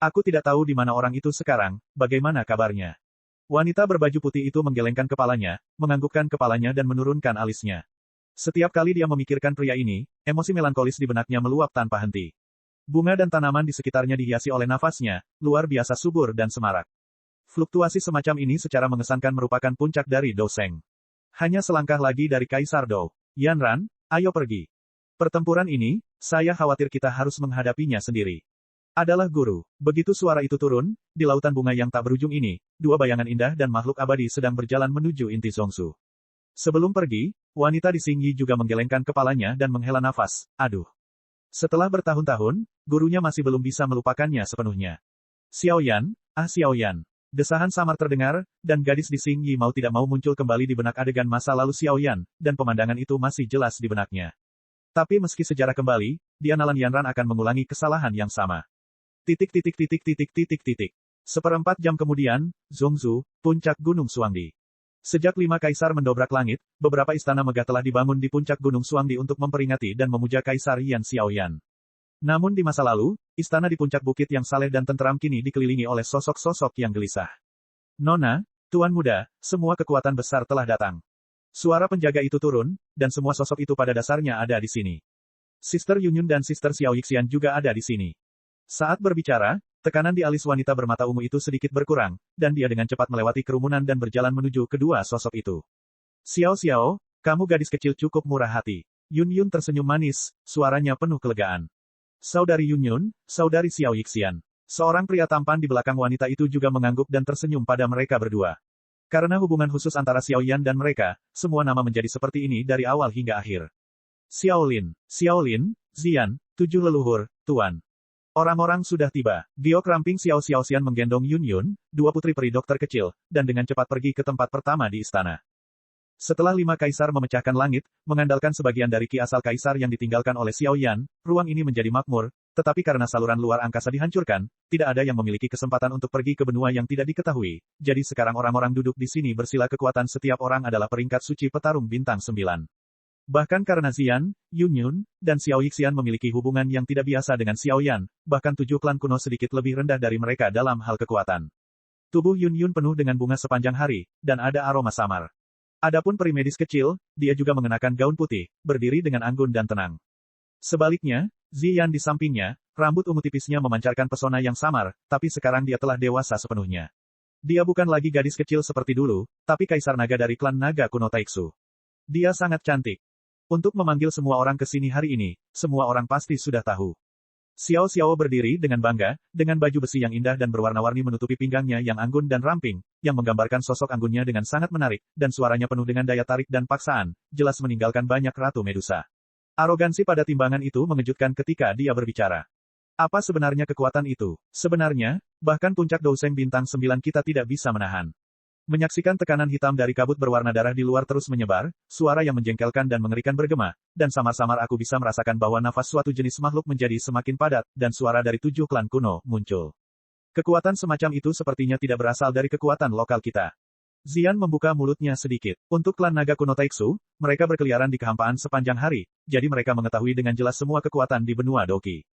Aku tidak tahu di mana orang itu sekarang, bagaimana kabarnya. Wanita berbaju putih itu menggelengkan kepalanya, menganggukkan kepalanya dan menurunkan alisnya. Setiap kali dia memikirkan pria ini, emosi melankolis di benaknya meluap tanpa henti. Bunga dan tanaman di sekitarnya dihiasi oleh nafasnya, luar biasa subur dan semarak. Fluktuasi semacam ini secara mengesankan merupakan puncak dari Doseng. Hanya selangkah lagi dari Kaisar Dou. Yanran, ayo pergi. Pertempuran ini, saya khawatir kita harus menghadapinya sendiri. Adalah guru. Begitu suara itu turun, di lautan bunga yang tak berujung ini, dua bayangan indah dan makhluk abadi sedang berjalan menuju inti Zongsu. Sebelum pergi, wanita di Xingyi juga menggelengkan kepalanya dan menghela nafas. Aduh. Setelah bertahun-tahun, gurunya masih belum bisa melupakannya sepenuhnya. Xiao Yan, Xiao Yan. Desahan samar terdengar, dan gadis di Xingyi mau tidak mau muncul kembali di benak adegan masa lalu Xiao Yan, dan pemandangan itu masih jelas di benaknya. Tapi meski sejarah kembali, dia Nalan Yanran akan mengulangi kesalahan yang sama. Seperempat jam kemudian, Zongzu, puncak Gunung Suangdi. Sejak 5 kaisar mendobrak langit, beberapa istana megah telah dibangun di puncak Gunung Suangdi untuk memperingati dan memuja Kaisar Yan Xiaoyan. Namun di masa lalu, istana di puncak bukit yang saleh dan tenteram kini dikelilingi oleh sosok-sosok yang gelisah. Nona, Tuan Muda, semua kekuatan besar telah datang. Suara penjaga itu turun, dan semua sosok itu pada dasarnya ada di sini. Sister Yunyun dan Sister Xiao Yixian juga ada di sini. Saat berbicara, tekanan di alis wanita bermata ungu itu sedikit berkurang, dan dia dengan cepat melewati kerumunan dan berjalan menuju kedua sosok itu. Xiao, kamu gadis kecil cukup murah hati. Yun tersenyum manis, suaranya penuh kelegaan. Saudari Yun, saudari Xiao Yixian. Seorang pria tampan di belakang wanita itu juga mengangguk dan tersenyum pada mereka berdua. Karena hubungan khusus antara Xiao Yan dan mereka, semua nama menjadi seperti ini dari awal hingga akhir. Xiao Lin, Zian, 7 leluhur, Tuan. Orang-orang sudah tiba. Giok ramping Xiao Xiaoxian menggendong Yun, dua putri peri dokter kecil, dan dengan cepat pergi ke tempat pertama di istana. Setelah 5 kaisar memecahkan langit, mengandalkan sebagian dari ki asal kaisar yang ditinggalkan oleh Xiao Yan, ruang ini menjadi makmur, tetapi karena saluran luar angkasa dihancurkan, tidak ada yang memiliki kesempatan untuk pergi ke benua yang tidak diketahui. Jadi sekarang orang-orang duduk di sini bersila kekuatan setiap orang adalah peringkat suci petarung bintang 9. Bahkan karena Zian, Yun, dan Xiao Yixian memiliki hubungan yang tidak biasa dengan Xiao Yan, bahkan 7 klan kuno sedikit lebih rendah dari mereka dalam hal kekuatan. Tubuh Yun penuh dengan bunga sepanjang hari, dan ada aroma samar. Adapun peri medis kecil, dia juga mengenakan gaun putih, berdiri dengan anggun dan tenang. Sebaliknya, Zian di sampingnya, rambut ungu tipisnya memancarkan pesona yang samar, tapi sekarang dia telah dewasa sepenuhnya. Dia bukan lagi gadis kecil seperti dulu, tapi kaisar naga dari klan naga kuno Taiksu. Dia sangat cantik. Untuk memanggil semua orang ke sini hari ini, semua orang pasti sudah tahu. Xiao Xiao berdiri dengan bangga, dengan baju besi yang indah dan berwarna-warni menutupi pinggangnya yang anggun dan ramping, yang menggambarkan sosok anggunnya dengan sangat menarik, dan suaranya penuh dengan daya tarik dan paksaan, jelas meninggalkan banyak Ratu Medusa. Arogansi pada timbangan itu mengejutkan ketika dia berbicara. Apa sebenarnya kekuatan itu? Sebenarnya, bahkan puncak Douseng bintang 9 kita tidak bisa menahan. Menyaksikan tekanan hitam dari kabut berwarna darah di luar terus menyebar, suara yang menjengkelkan dan mengerikan bergema, dan samar-samar aku bisa merasakan bahwa nafas suatu jenis makhluk menjadi semakin padat, dan suara dari 7 klan kuno muncul. Kekuatan semacam itu sepertinya tidak berasal dari kekuatan lokal kita. Zian membuka mulutnya sedikit. Untuk klan naga kuno Taixu, mereka berkeliaran di kehampaan sepanjang hari, jadi mereka mengetahui dengan jelas semua kekuatan di benua Doqi.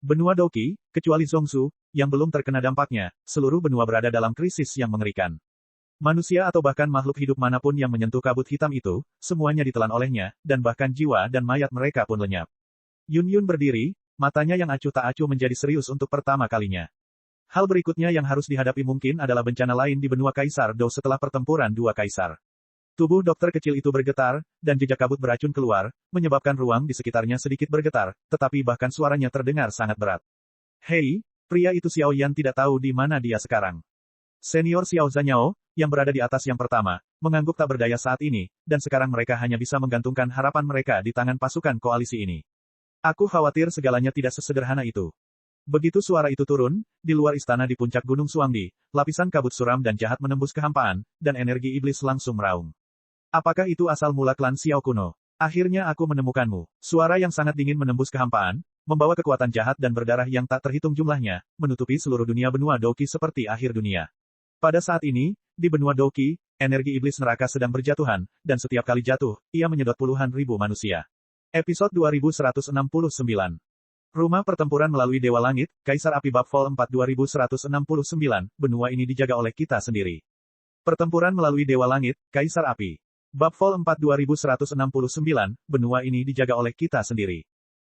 Benua Doqi, kecuali Zhongsu, yang belum terkena dampaknya, seluruh benua berada dalam krisis yang mengerikan. Manusia atau bahkan makhluk hidup manapun yang menyentuh kabut hitam itu, semuanya ditelan olehnya, dan bahkan jiwa dan mayat mereka pun lenyap. Yun Yun berdiri, matanya yang acuh tak acuh menjadi serius untuk pertama kalinya. Hal berikutnya yang harus dihadapi mungkin adalah bencana lain di benua Kaisar Dou setelah pertempuran dua kaisar. Tubuh dokter kecil itu bergetar, dan jejak kabut beracun keluar, menyebabkan ruang di sekitarnya sedikit bergetar, tetapi bahkan suaranya terdengar sangat berat. Hei, pria itu Xiao Yan tidak tahu di mana dia sekarang. Senior Xiao Zhanyao, yang berada di atas yang pertama, mengangguk tak berdaya saat ini, dan sekarang mereka hanya bisa menggantungkan harapan mereka di tangan pasukan koalisi ini. Aku khawatir segalanya tidak sesederhana itu. Begitu suara itu turun, di luar istana di puncak Gunung Suangdi, lapisan kabut suram dan jahat menembus kehampaan, dan energi iblis langsung meraung. Apakah itu asal mula klan Xiao kuno? Akhirnya aku menemukanmu. Suara yang sangat dingin menembus kehampaan, membawa kekuatan jahat dan berdarah yang tak terhitung jumlahnya, menutupi seluruh dunia benua Doqi seperti akhir dunia. Pada saat ini, di benua Doqi, energi iblis neraka sedang berjatuhan, dan setiap kali jatuh, ia menyedot puluhan ribu manusia. Episode 2169. Rumah pertempuran melalui Dewa Langit, Kaisar Api Bab Vol 4 2169, benua ini dijaga oleh kita sendiri. Pertempuran melalui Dewa Langit, Kaisar Api. Bab Vol 4 2169, benua ini dijaga oleh kita sendiri.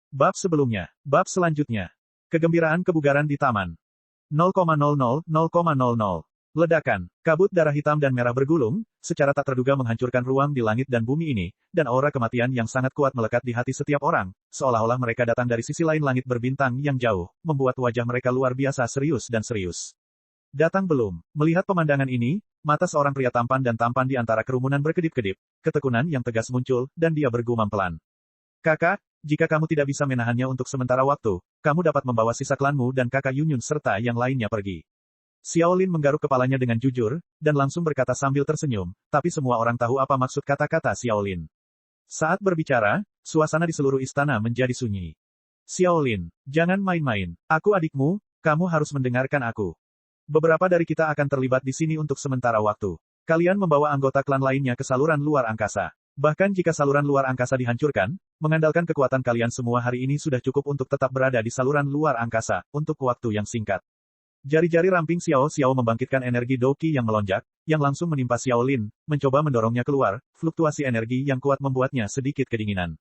Bab sebelumnya, bab selanjutnya. Kegembiraan kebugaran di taman. 0,00, 0,00. Ledakan, kabut darah hitam dan merah bergulung, secara tak terduga menghancurkan ruang di langit dan bumi ini, dan aura kematian yang sangat kuat melekat di hati setiap orang, seolah-olah mereka datang dari sisi lain langit berbintang yang jauh, membuat wajah mereka luar biasa serius dan serius. Datang belum? Melihat pemandangan ini, mata seorang pria tampan dan tampan di antara kerumunan berkedip-kedip, ketekunan yang tegas muncul, dan dia bergumam pelan. Kakak, jika kamu tidak bisa menahannya untuk sementara waktu, kamu dapat membawa sisa klanmu dan kakak Yunyun serta yang lainnya pergi. Xiao Lin menggaruk kepalanya dengan jujur, dan langsung berkata sambil tersenyum, tapi semua orang tahu apa maksud kata-kata Xiao Lin. Saat berbicara, suasana di seluruh istana menjadi sunyi. Xiao Lin, jangan main-main. Aku adikmu, kamu harus mendengarkan aku. Beberapa dari kita akan terlibat di sini untuk sementara waktu. Kalian membawa anggota klan lainnya ke saluran luar angkasa. Bahkan jika saluran luar angkasa dihancurkan, mengandalkan kekuatan kalian semua hari ini sudah cukup untuk tetap berada di saluran luar angkasa, untuk waktu yang singkat. Jari-jari ramping Xiao Xiao membangkitkan energi Doqi yang melonjak, yang langsung menimpa Xiao Lin, mencoba mendorongnya keluar, fluktuasi energi yang kuat membuatnya sedikit kedinginan.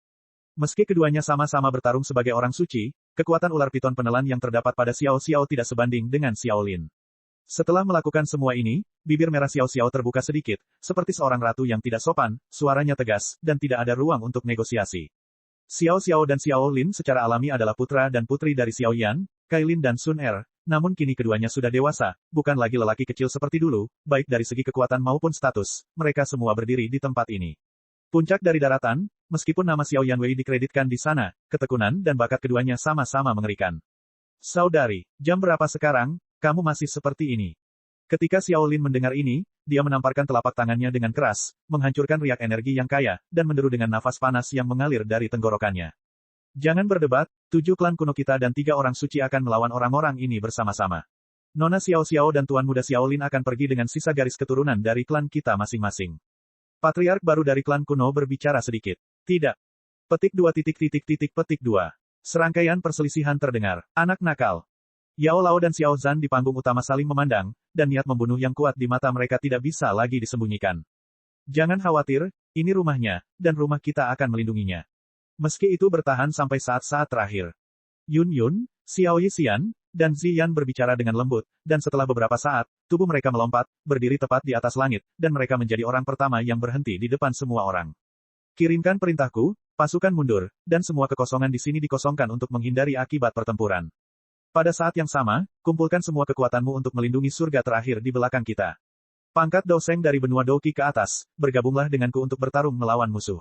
Meski keduanya sama-sama bertarung sebagai orang suci, kekuatan ular piton penelan yang terdapat pada Xiao Xiao tidak sebanding dengan Xiao Lin. Setelah melakukan semua ini, bibir merah Xiao Xiao terbuka sedikit, seperti seorang ratu yang tidak sopan, suaranya tegas, dan tidak ada ruang untuk negosiasi. Xiao Xiao dan Xiao Lin secara alami adalah putra dan putri dari Xiao Yan, Kailin dan Sun Er, namun kini keduanya sudah dewasa, bukan lagi lelaki kecil seperti dulu, baik dari segi kekuatan maupun status, mereka semua berdiri di tempat ini. Puncak dari daratan, meskipun nama Xiao Yanwei dikreditkan di sana, ketekunan dan bakat keduanya sama-sama mengerikan. Saudari, jam berapa sekarang, kamu masih seperti ini? Ketika Xiao Lin mendengar ini, dia menamparkan telapak tangannya dengan keras, menghancurkan riak energi yang kaya, dan menderu dengan nafas panas yang mengalir dari tenggorokannya. Jangan berdebat, 7 klan kuno kita dan 3 orang suci akan melawan orang-orang ini bersama-sama. Nona Xiao Xiao dan Tuan Muda Xiao Lin akan pergi dengan sisa garis keturunan dari klan kita masing-masing. Patriark baru dari klan kuno berbicara sedikit. Tidak. Petik 2. Petik 2. Serangkaian perselisihan terdengar. Anak nakal. Yao Lao dan Xiao Zhan di panggung utama saling memandang, dan niat membunuh yang kuat di mata mereka tidak bisa lagi disembunyikan. Jangan khawatir, ini rumahnya, dan rumah kita akan melindunginya. Meski itu bertahan sampai saat-saat terakhir. Yun Yun, Xiao Yixian, dan Ziyan berbicara dengan lembut, dan setelah beberapa saat, tubuh mereka melompat, berdiri tepat di atas langit, dan mereka menjadi orang pertama yang berhenti di depan semua orang. Kirimkan perintahku, Pasukan mundur, dan semua kekosongan di sini dikosongkan untuk menghindari akibat pertempuran. Pada saat yang sama, kumpulkan semua kekuatanmu untuk melindungi surga terakhir di belakang kita. Pangkat Doseng dari benua Doki ke atas, bergabunglah denganku untuk bertarung melawan musuh.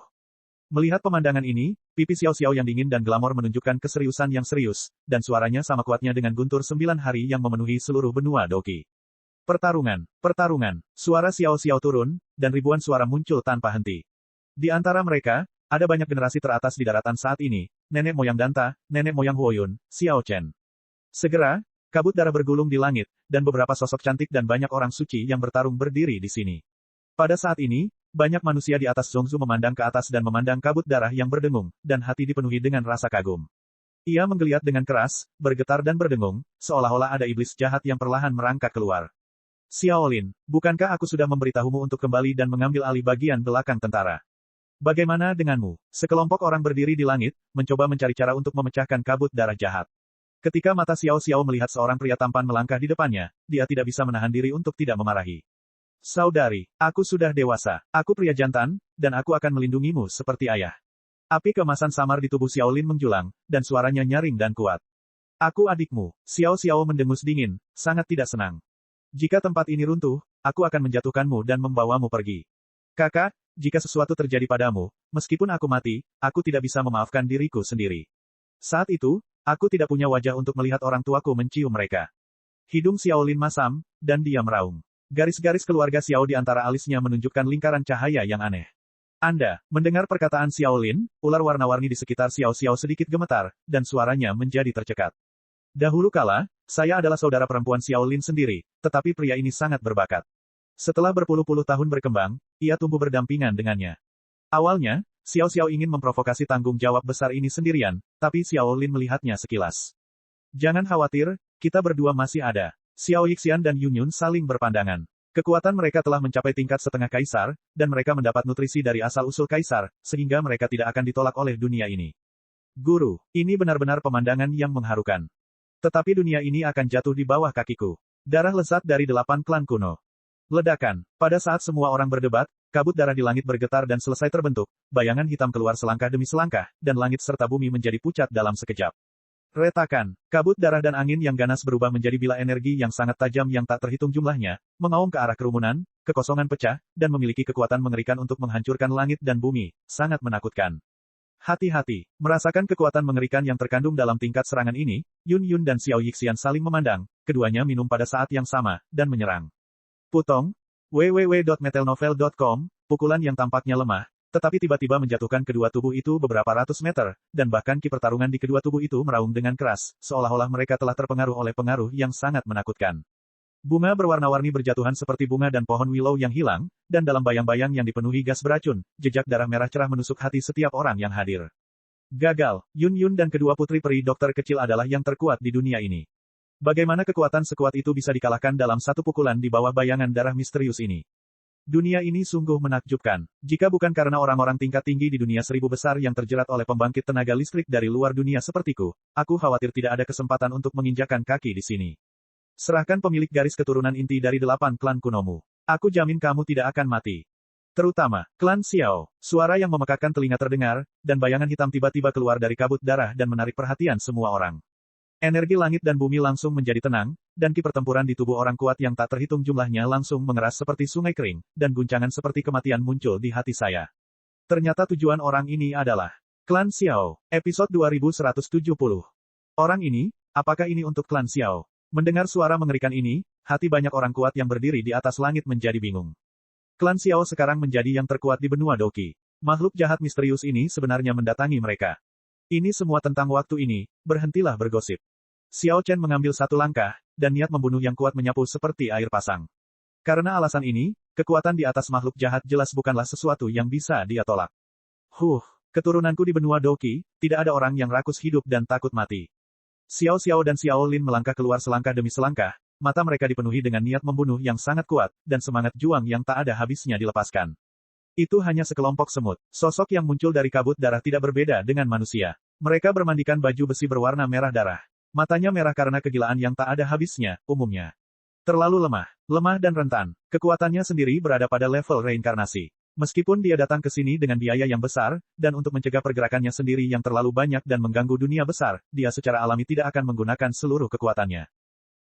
Melihat pemandangan ini, pipi Xiao Xiao yang dingin dan glamor menunjukkan keseriusan yang serius, dan suaranya sama kuatnya dengan guntur 9 hari yang memenuhi seluruh benua Doki. Pertarungan, pertarungan, suara Xiao Xiao turun, dan ribuan suara muncul tanpa henti. Di antara mereka, ada banyak generasi teratas di daratan saat ini, nenek moyang Danta, nenek moyang Huoyun, Xiao Chen. Segera, kabut darah bergulung di langit, dan beberapa sosok cantik dan banyak orang suci yang bertarung berdiri di sini. Pada saat ini, banyak manusia di atas Zhongzu memandang ke atas dan memandang kabut darah yang berdengung, dan hati dipenuhi dengan rasa kagum. Ia menggeliat dengan keras, bergetar dan berdengung, seolah-olah ada iblis jahat yang perlahan merangkak keluar. Xiaolin, bukankah aku sudah memberitahumu untuk kembali dan mengambil alih bagian belakang tentara? Bagaimana denganmu? Sekelompok orang berdiri di langit, mencoba mencari cara untuk memecahkan kabut darah jahat. Ketika mata Xiao Xiao melihat seorang pria tampan melangkah di depannya, dia tidak bisa menahan diri untuk tidak memarahi. Saudari, aku sudah dewasa, aku pria jantan, dan aku akan melindungimu seperti ayah. Api kemasan samar di tubuh Xiaolin menjulang, dan suaranya nyaring dan kuat. Aku adikmu, Xiao Xiao mendengus dingin, sangat tidak senang. Jika tempat ini runtuh, aku akan menjatuhkanmu dan membawamu pergi. Kakak, jika sesuatu terjadi padamu, meskipun aku mati, aku tidak bisa memaafkan diriku sendiri. Saat itu, aku tidak punya wajah untuk melihat orang tuaku mencium mereka. Hidung Xiaolin masam, dan dia meraung. Garis-garis keluarga Xiao di antara alisnya menunjukkan lingkaran cahaya yang aneh. Anda, mendengar perkataan Xiaolin, ular warna-warni di sekitar Xiao Xiao sedikit gemetar, dan suaranya menjadi tercekat. Dahulu kala, saya adalah saudara perempuan Xiaolin sendiri, tetapi pria ini sangat berbakat. Setelah berpuluh-puluh tahun berkembang, ia tumbuh berdampingan dengannya. Awalnya, Xiao Xiao ingin memprovokasi tanggung jawab besar ini sendirian, tapi Xiaolin melihatnya sekilas. Jangan khawatir, kita berdua masih ada. Xiao Yixian dan Yun Yun saling berpandangan. Kekuatan mereka telah mencapai tingkat setengah kaisar, dan mereka mendapat nutrisi dari asal-usul kaisar, sehingga mereka tidak akan ditolak oleh dunia ini. Guru, ini benar-benar pemandangan yang mengharukan. Tetapi dunia ini akan jatuh di bawah kakiku. Darah lesat dari 8 klan kuno. Ledakan. Pada saat semua orang berdebat, kabut darah di langit bergetar dan selesai terbentuk, bayangan hitam keluar selangkah demi selangkah, dan langit serta bumi menjadi pucat dalam sekejap. Retakan. Kabut darah dan angin yang ganas berubah menjadi bila energi yang sangat tajam yang tak terhitung jumlahnya, mengaum ke arah kerumunan, kekosongan pecah, dan memiliki kekuatan mengerikan untuk menghancurkan langit dan bumi, sangat menakutkan. Hati-hati, merasakan kekuatan mengerikan yang terkandung dalam tingkat serangan ini, Yun Yun dan Xiao Yixian saling memandang, keduanya minum pada saat yang sama, dan menyerang. Putong, www.metelnovel.com, pukulan yang tampaknya lemah, tetapi tiba-tiba menjatuhkan kedua tubuh itu beberapa ratus meter, dan bahkan ki pertarungan di kedua tubuh itu meraung dengan keras, seolah-olah mereka telah terpengaruh oleh pengaruh yang sangat menakutkan. Bunga berwarna-warni berjatuhan seperti bunga dan pohon willow yang hilang, dan dalam bayang-bayang yang dipenuhi gas beracun, jejak darah merah cerah menusuk hati setiap orang yang hadir. Gagal, Yun Yun dan kedua putri peri dokter kecil adalah yang terkuat di dunia ini. Bagaimana kekuatan sekuat itu bisa dikalahkan dalam satu pukulan di bawah bayangan darah misterius ini? Dunia ini sungguh menakjubkan. Jika bukan karena orang-orang tingkat tinggi di dunia 1000 besar yang terjerat oleh pembangkit tenaga listrik dari luar dunia sepertiku, aku khawatir tidak ada kesempatan untuk menginjakan kaki di sini. Serahkan pemilik garis keturunan inti dari 8 klan kunomu. Aku jamin kamu tidak akan mati. Terutama, klan Xiao. Suara yang memekakkan telinga terdengar, dan bayangan hitam tiba-tiba keluar dari kabut darah dan menarik perhatian semua orang. Energi langit dan bumi langsung menjadi tenang, dan ki pertempuran di tubuh orang kuat yang tak terhitung jumlahnya langsung mengeras seperti sungai kering, dan guncangan seperti kematian muncul di hati saya. Ternyata tujuan orang ini adalah Klan Xiao, episode 2170. Orang ini, apakah ini untuk Klan Xiao? Mendengar suara mengerikan ini, hati banyak orang kuat yang berdiri di atas langit menjadi bingung. Klan Xiao sekarang menjadi yang terkuat di benua Doki. Makhluk jahat misterius ini sebenarnya mendatangi mereka. Ini semua tentang waktu ini, berhentilah bergosip. Xiao Chen mengambil satu langkah, dan niat membunuh yang kuat menyapu seperti air pasang. Karena alasan ini, kekuatan di atas makhluk jahat jelas bukanlah sesuatu yang bisa dia tolak. Keturunanku di benua Doki, tidak ada orang yang rakus hidup dan takut mati. Xiao Xiao dan Xiao Lin melangkah keluar selangkah demi selangkah, mata mereka dipenuhi dengan niat membunuh yang sangat kuat, dan semangat juang yang tak ada habisnya dilepaskan. Itu hanya sekelompok semut. Sosok yang muncul dari kabut darah tidak berbeda dengan manusia. Mereka bermandikan baju besi berwarna merah darah. Matanya merah karena kegilaan yang tak ada habisnya, umumnya. Terlalu lemah dan rentan. Kekuatannya sendiri berada pada level reinkarnasi. Meskipun dia datang ke sini dengan biaya yang besar, dan untuk mencegah pergerakannya sendiri yang terlalu banyak dan mengganggu dunia besar, dia secara alami tidak akan menggunakan seluruh kekuatannya.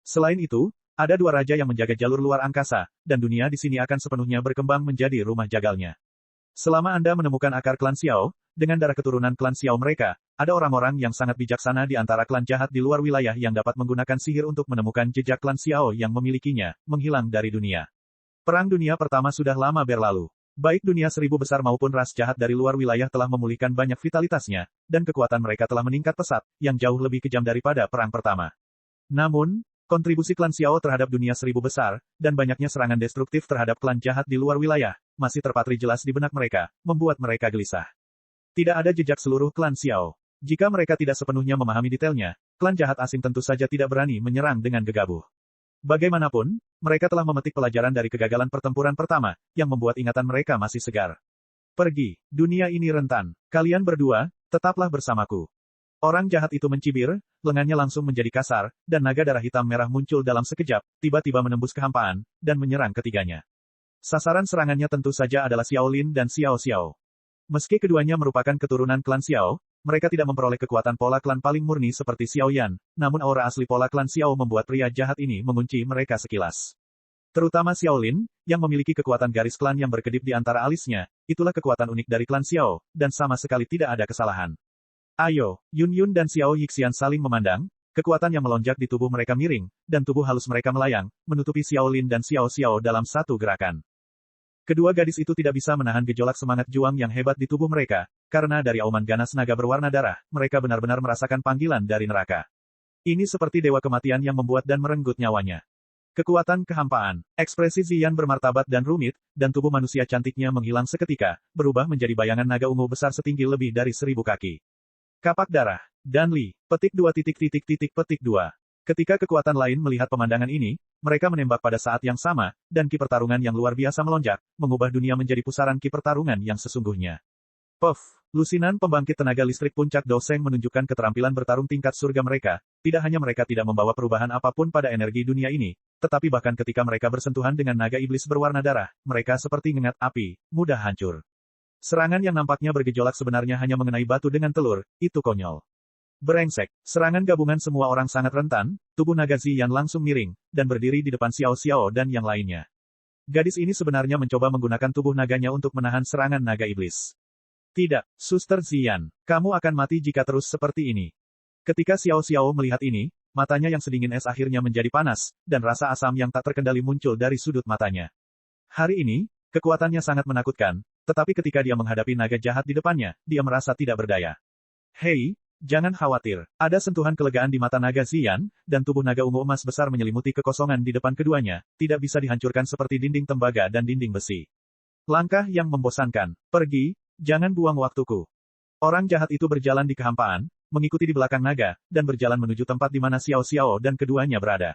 Selain itu, ada dua raja yang menjaga jalur luar angkasa, dan dunia di sini akan sepenuhnya berkembang menjadi rumah jagalnya. Selama Anda menemukan akar klan Xiao, dengan darah keturunan klan Xiao mereka, ada orang-orang yang sangat bijaksana di antara klan jahat di luar wilayah yang dapat menggunakan sihir untuk menemukan jejak klan Xiao yang memilikinya, menghilang dari dunia. Perang Dunia Pertama sudah lama berlalu. Baik dunia seribu besar maupun ras jahat dari luar wilayah telah memulihkan banyak vitalitasnya, dan kekuatan mereka telah meningkat pesat, yang jauh lebih kejam daripada Perang Pertama. Namun, kontribusi klan Xiao terhadap dunia seribu besar, dan banyaknya serangan destruktif terhadap klan jahat di luar wilayah, masih terpatri jelas di benak mereka, membuat mereka gelisah. Tidak ada jejak seluruh klan Xiao. Jika mereka tidak sepenuhnya memahami detailnya, klan jahat asing tentu saja tidak berani menyerang dengan gegabah. Bagaimanapun, mereka telah memetik pelajaran dari kegagalan pertempuran pertama, yang membuat ingatan mereka masih segar. Pergi, dunia ini rentan. Kalian berdua, tetaplah bersamaku. Orang jahat itu mencibir, lengannya langsung menjadi kasar, dan naga darah hitam merah muncul dalam sekejap, tiba-tiba menembus kehampaan, dan menyerang ketiganya. Sasaran serangannya tentu saja adalah Xiao Lin dan Xiao Xiao. Meski keduanya merupakan keturunan klan Xiao, mereka tidak memperoleh kekuatan pola klan paling murni seperti Xiao Yan, namun aura asli pola klan Xiao membuat pria jahat ini mengunci mereka sekilas. Terutama Xiao Lin, yang memiliki kekuatan garis klan yang berkedip di antara alisnya, itulah kekuatan unik dari klan Xiao, dan sama sekali tidak ada kesalahan. Ayo, Yun Yun dan Xiao Yixian saling memandang, kekuatan yang melonjak di tubuh mereka miring, dan tubuh halus mereka melayang, menutupi Xiao Lin dan Xiao Xiao dalam satu gerakan. Kedua gadis itu tidak bisa menahan gejolak semangat juang yang hebat di tubuh mereka, karena dari auman ganas naga berwarna darah, mereka benar-benar merasakan panggilan dari neraka. Ini seperti dewa kematian yang membuat dan merenggut nyawanya. Kekuatan kehampaan, ekspresi Ziyan bermartabat dan rumit, dan tubuh manusia cantiknya menghilang seketika, berubah menjadi bayangan naga ungu besar setinggi lebih dari 1000 kaki. Kapak darah, dan Li, petik 2. Ketika kekuatan lain melihat pemandangan ini, mereka menembak pada saat yang sama, dan ki pertarungan yang luar biasa melonjak, mengubah dunia menjadi pusaran ki pertarungan yang sesungguhnya. Puff, lusinan pembangkit tenaga listrik puncak Doseng menunjukkan keterampilan bertarung tingkat surga mereka, tidak hanya mereka tidak membawa perubahan apapun pada energi dunia ini, tetapi bahkan ketika mereka bersentuhan dengan naga iblis berwarna darah, mereka seperti ngengat api, mudah hancur. Serangan yang nampaknya bergejolak sebenarnya hanya mengenai batu dengan telur, itu konyol. Berengsek, serangan gabungan semua orang sangat rentan, tubuh naga Ziyan langsung miring, dan berdiri di depan Xiao Xiao dan yang lainnya. Gadis ini sebenarnya mencoba menggunakan tubuh naganya untuk menahan serangan naga iblis. Tidak, Suster Ziyan, kamu akan mati jika terus seperti ini. Ketika Xiao Xiao melihat ini, matanya yang sedingin es akhirnya menjadi panas, dan rasa asam yang tak terkendali muncul dari sudut matanya. Hari ini, kekuatannya sangat menakutkan, tetapi ketika dia menghadapi naga jahat di depannya, dia merasa tidak berdaya. Hei, jangan khawatir, ada sentuhan kelegaan di mata naga Ziyan, dan tubuh naga ungu emas besar menyelimuti kekosongan di depan keduanya, tidak bisa dihancurkan seperti dinding tembaga dan dinding besi. Langkah yang membosankan, pergi, jangan buang waktuku. Orang jahat itu berjalan di kehampaan, mengikuti di belakang naga, dan berjalan menuju tempat di mana Xiao Xiao dan keduanya berada.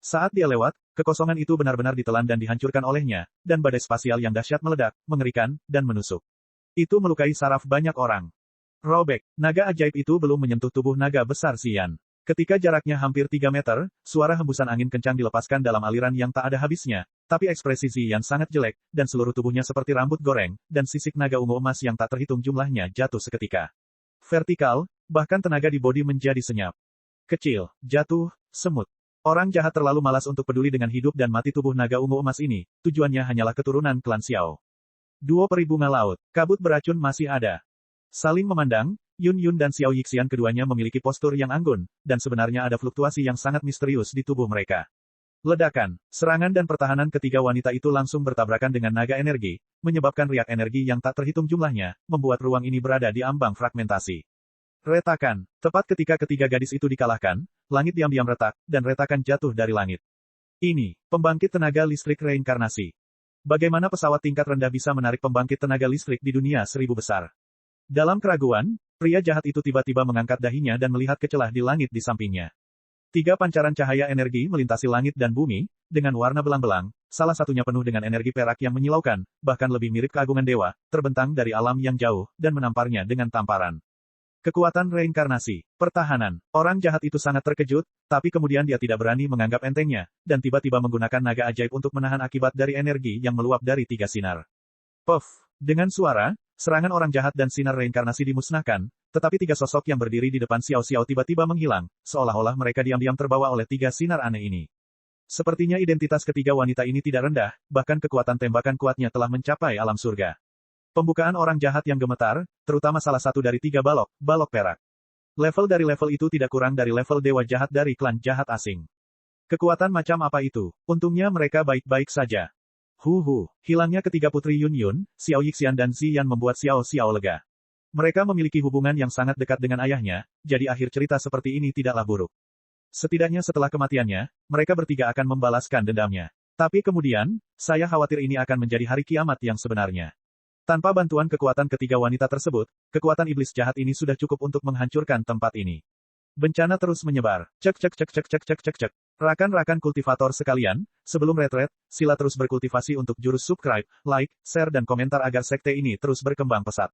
Saat dia lewat, kekosongan itu benar-benar ditelan dan dihancurkan olehnya, dan badai spasial yang dahsyat meledak, mengerikan, dan menusuk. Itu melukai saraf banyak orang. Robek, naga ajaib itu belum menyentuh tubuh naga besar Ziyan. Ketika jaraknya hampir 3 meter, suara hembusan angin kencang dilepaskan dalam aliran yang tak ada habisnya, tapi ekspresi Ziyan sangat jelek, dan seluruh tubuhnya seperti rambut goreng, dan sisik naga ungu emas yang tak terhitung jumlahnya jatuh seketika. Vertikal, bahkan tenaga di bodi menjadi senyap. Kecil, jatuh, semut. Orang jahat terlalu malas untuk peduli dengan hidup dan mati tubuh naga ungu emas ini, tujuannya hanyalah keturunan klan Xiao. Duo peri bunga laut, kabut beracun masih ada. Saling memandang, Yun Yun dan Xiao Yixian keduanya memiliki postur yang anggun, dan sebenarnya ada fluktuasi yang sangat misterius di tubuh mereka. Ledakan, serangan dan pertahanan ketiga wanita itu langsung bertabrakan dengan naga energi, menyebabkan riak energi yang tak terhitung jumlahnya, membuat ruang ini berada di ambang fragmentasi. Retakan, tepat ketika ketiga gadis itu dikalahkan, langit diam-diam retak, dan retakan jatuh dari langit. Ini, pembangkit tenaga listrik reinkarnasi. Bagaimana pesawat tingkat rendah bisa menarik pembangkit tenaga listrik di dunia 1000 besar? Dalam keraguan, pria jahat itu tiba-tiba mengangkat dahinya dan melihat ke celah di langit di sampingnya. 3 pancaran cahaya energi melintasi langit dan bumi, dengan warna belang-belang, salah satunya penuh dengan energi perak yang menyilaukan, bahkan lebih mirip keagungan dewa, terbentang dari alam yang jauh, dan menamparnya dengan tamparan. Kekuatan reinkarnasi, pertahanan, orang jahat itu sangat terkejut, tapi kemudian dia tidak berani menganggap entengnya, dan tiba-tiba menggunakan naga ajaib untuk menahan akibat dari energi yang meluap dari 3 sinar. Puff! Dengan suara, serangan orang jahat dan sinar reinkarnasi dimusnahkan, tetapi tiga sosok yang berdiri di depan Xiao Xiao tiba-tiba menghilang, seolah-olah mereka diam-diam terbawa oleh tiga sinar aneh ini. Sepertinya identitas ketiga wanita ini tidak rendah, bahkan kekuatan tembakan kuatnya telah mencapai alam surga. Pembukaan orang jahat yang gemetar, terutama salah satu dari tiga balok perak. Level dari level itu tidak kurang dari level dewa jahat dari klan jahat asing. Kekuatan macam apa itu? Untungnya mereka baik-baik saja. Hilangnya ketiga putri Yun Yun, Xiao Yixian dan Ziyan membuat Xiao Xiao lega. Mereka memiliki hubungan yang sangat dekat dengan ayahnya, jadi akhir cerita seperti ini tidaklah buruk. Setidaknya setelah kematiannya, mereka bertiga akan membalaskan dendamnya. Tapi kemudian, saya khawatir ini akan menjadi hari kiamat yang sebenarnya. Tanpa bantuan kekuatan ketiga wanita tersebut, kekuatan iblis jahat ini sudah cukup untuk menghancurkan tempat ini. Bencana terus menyebar. Cek. Rakan-rakan kultivator sekalian, sebelum retret, sila terus berkultivasi untuk jurus subscribe, like, share dan komentar agar sekte ini terus berkembang pesat.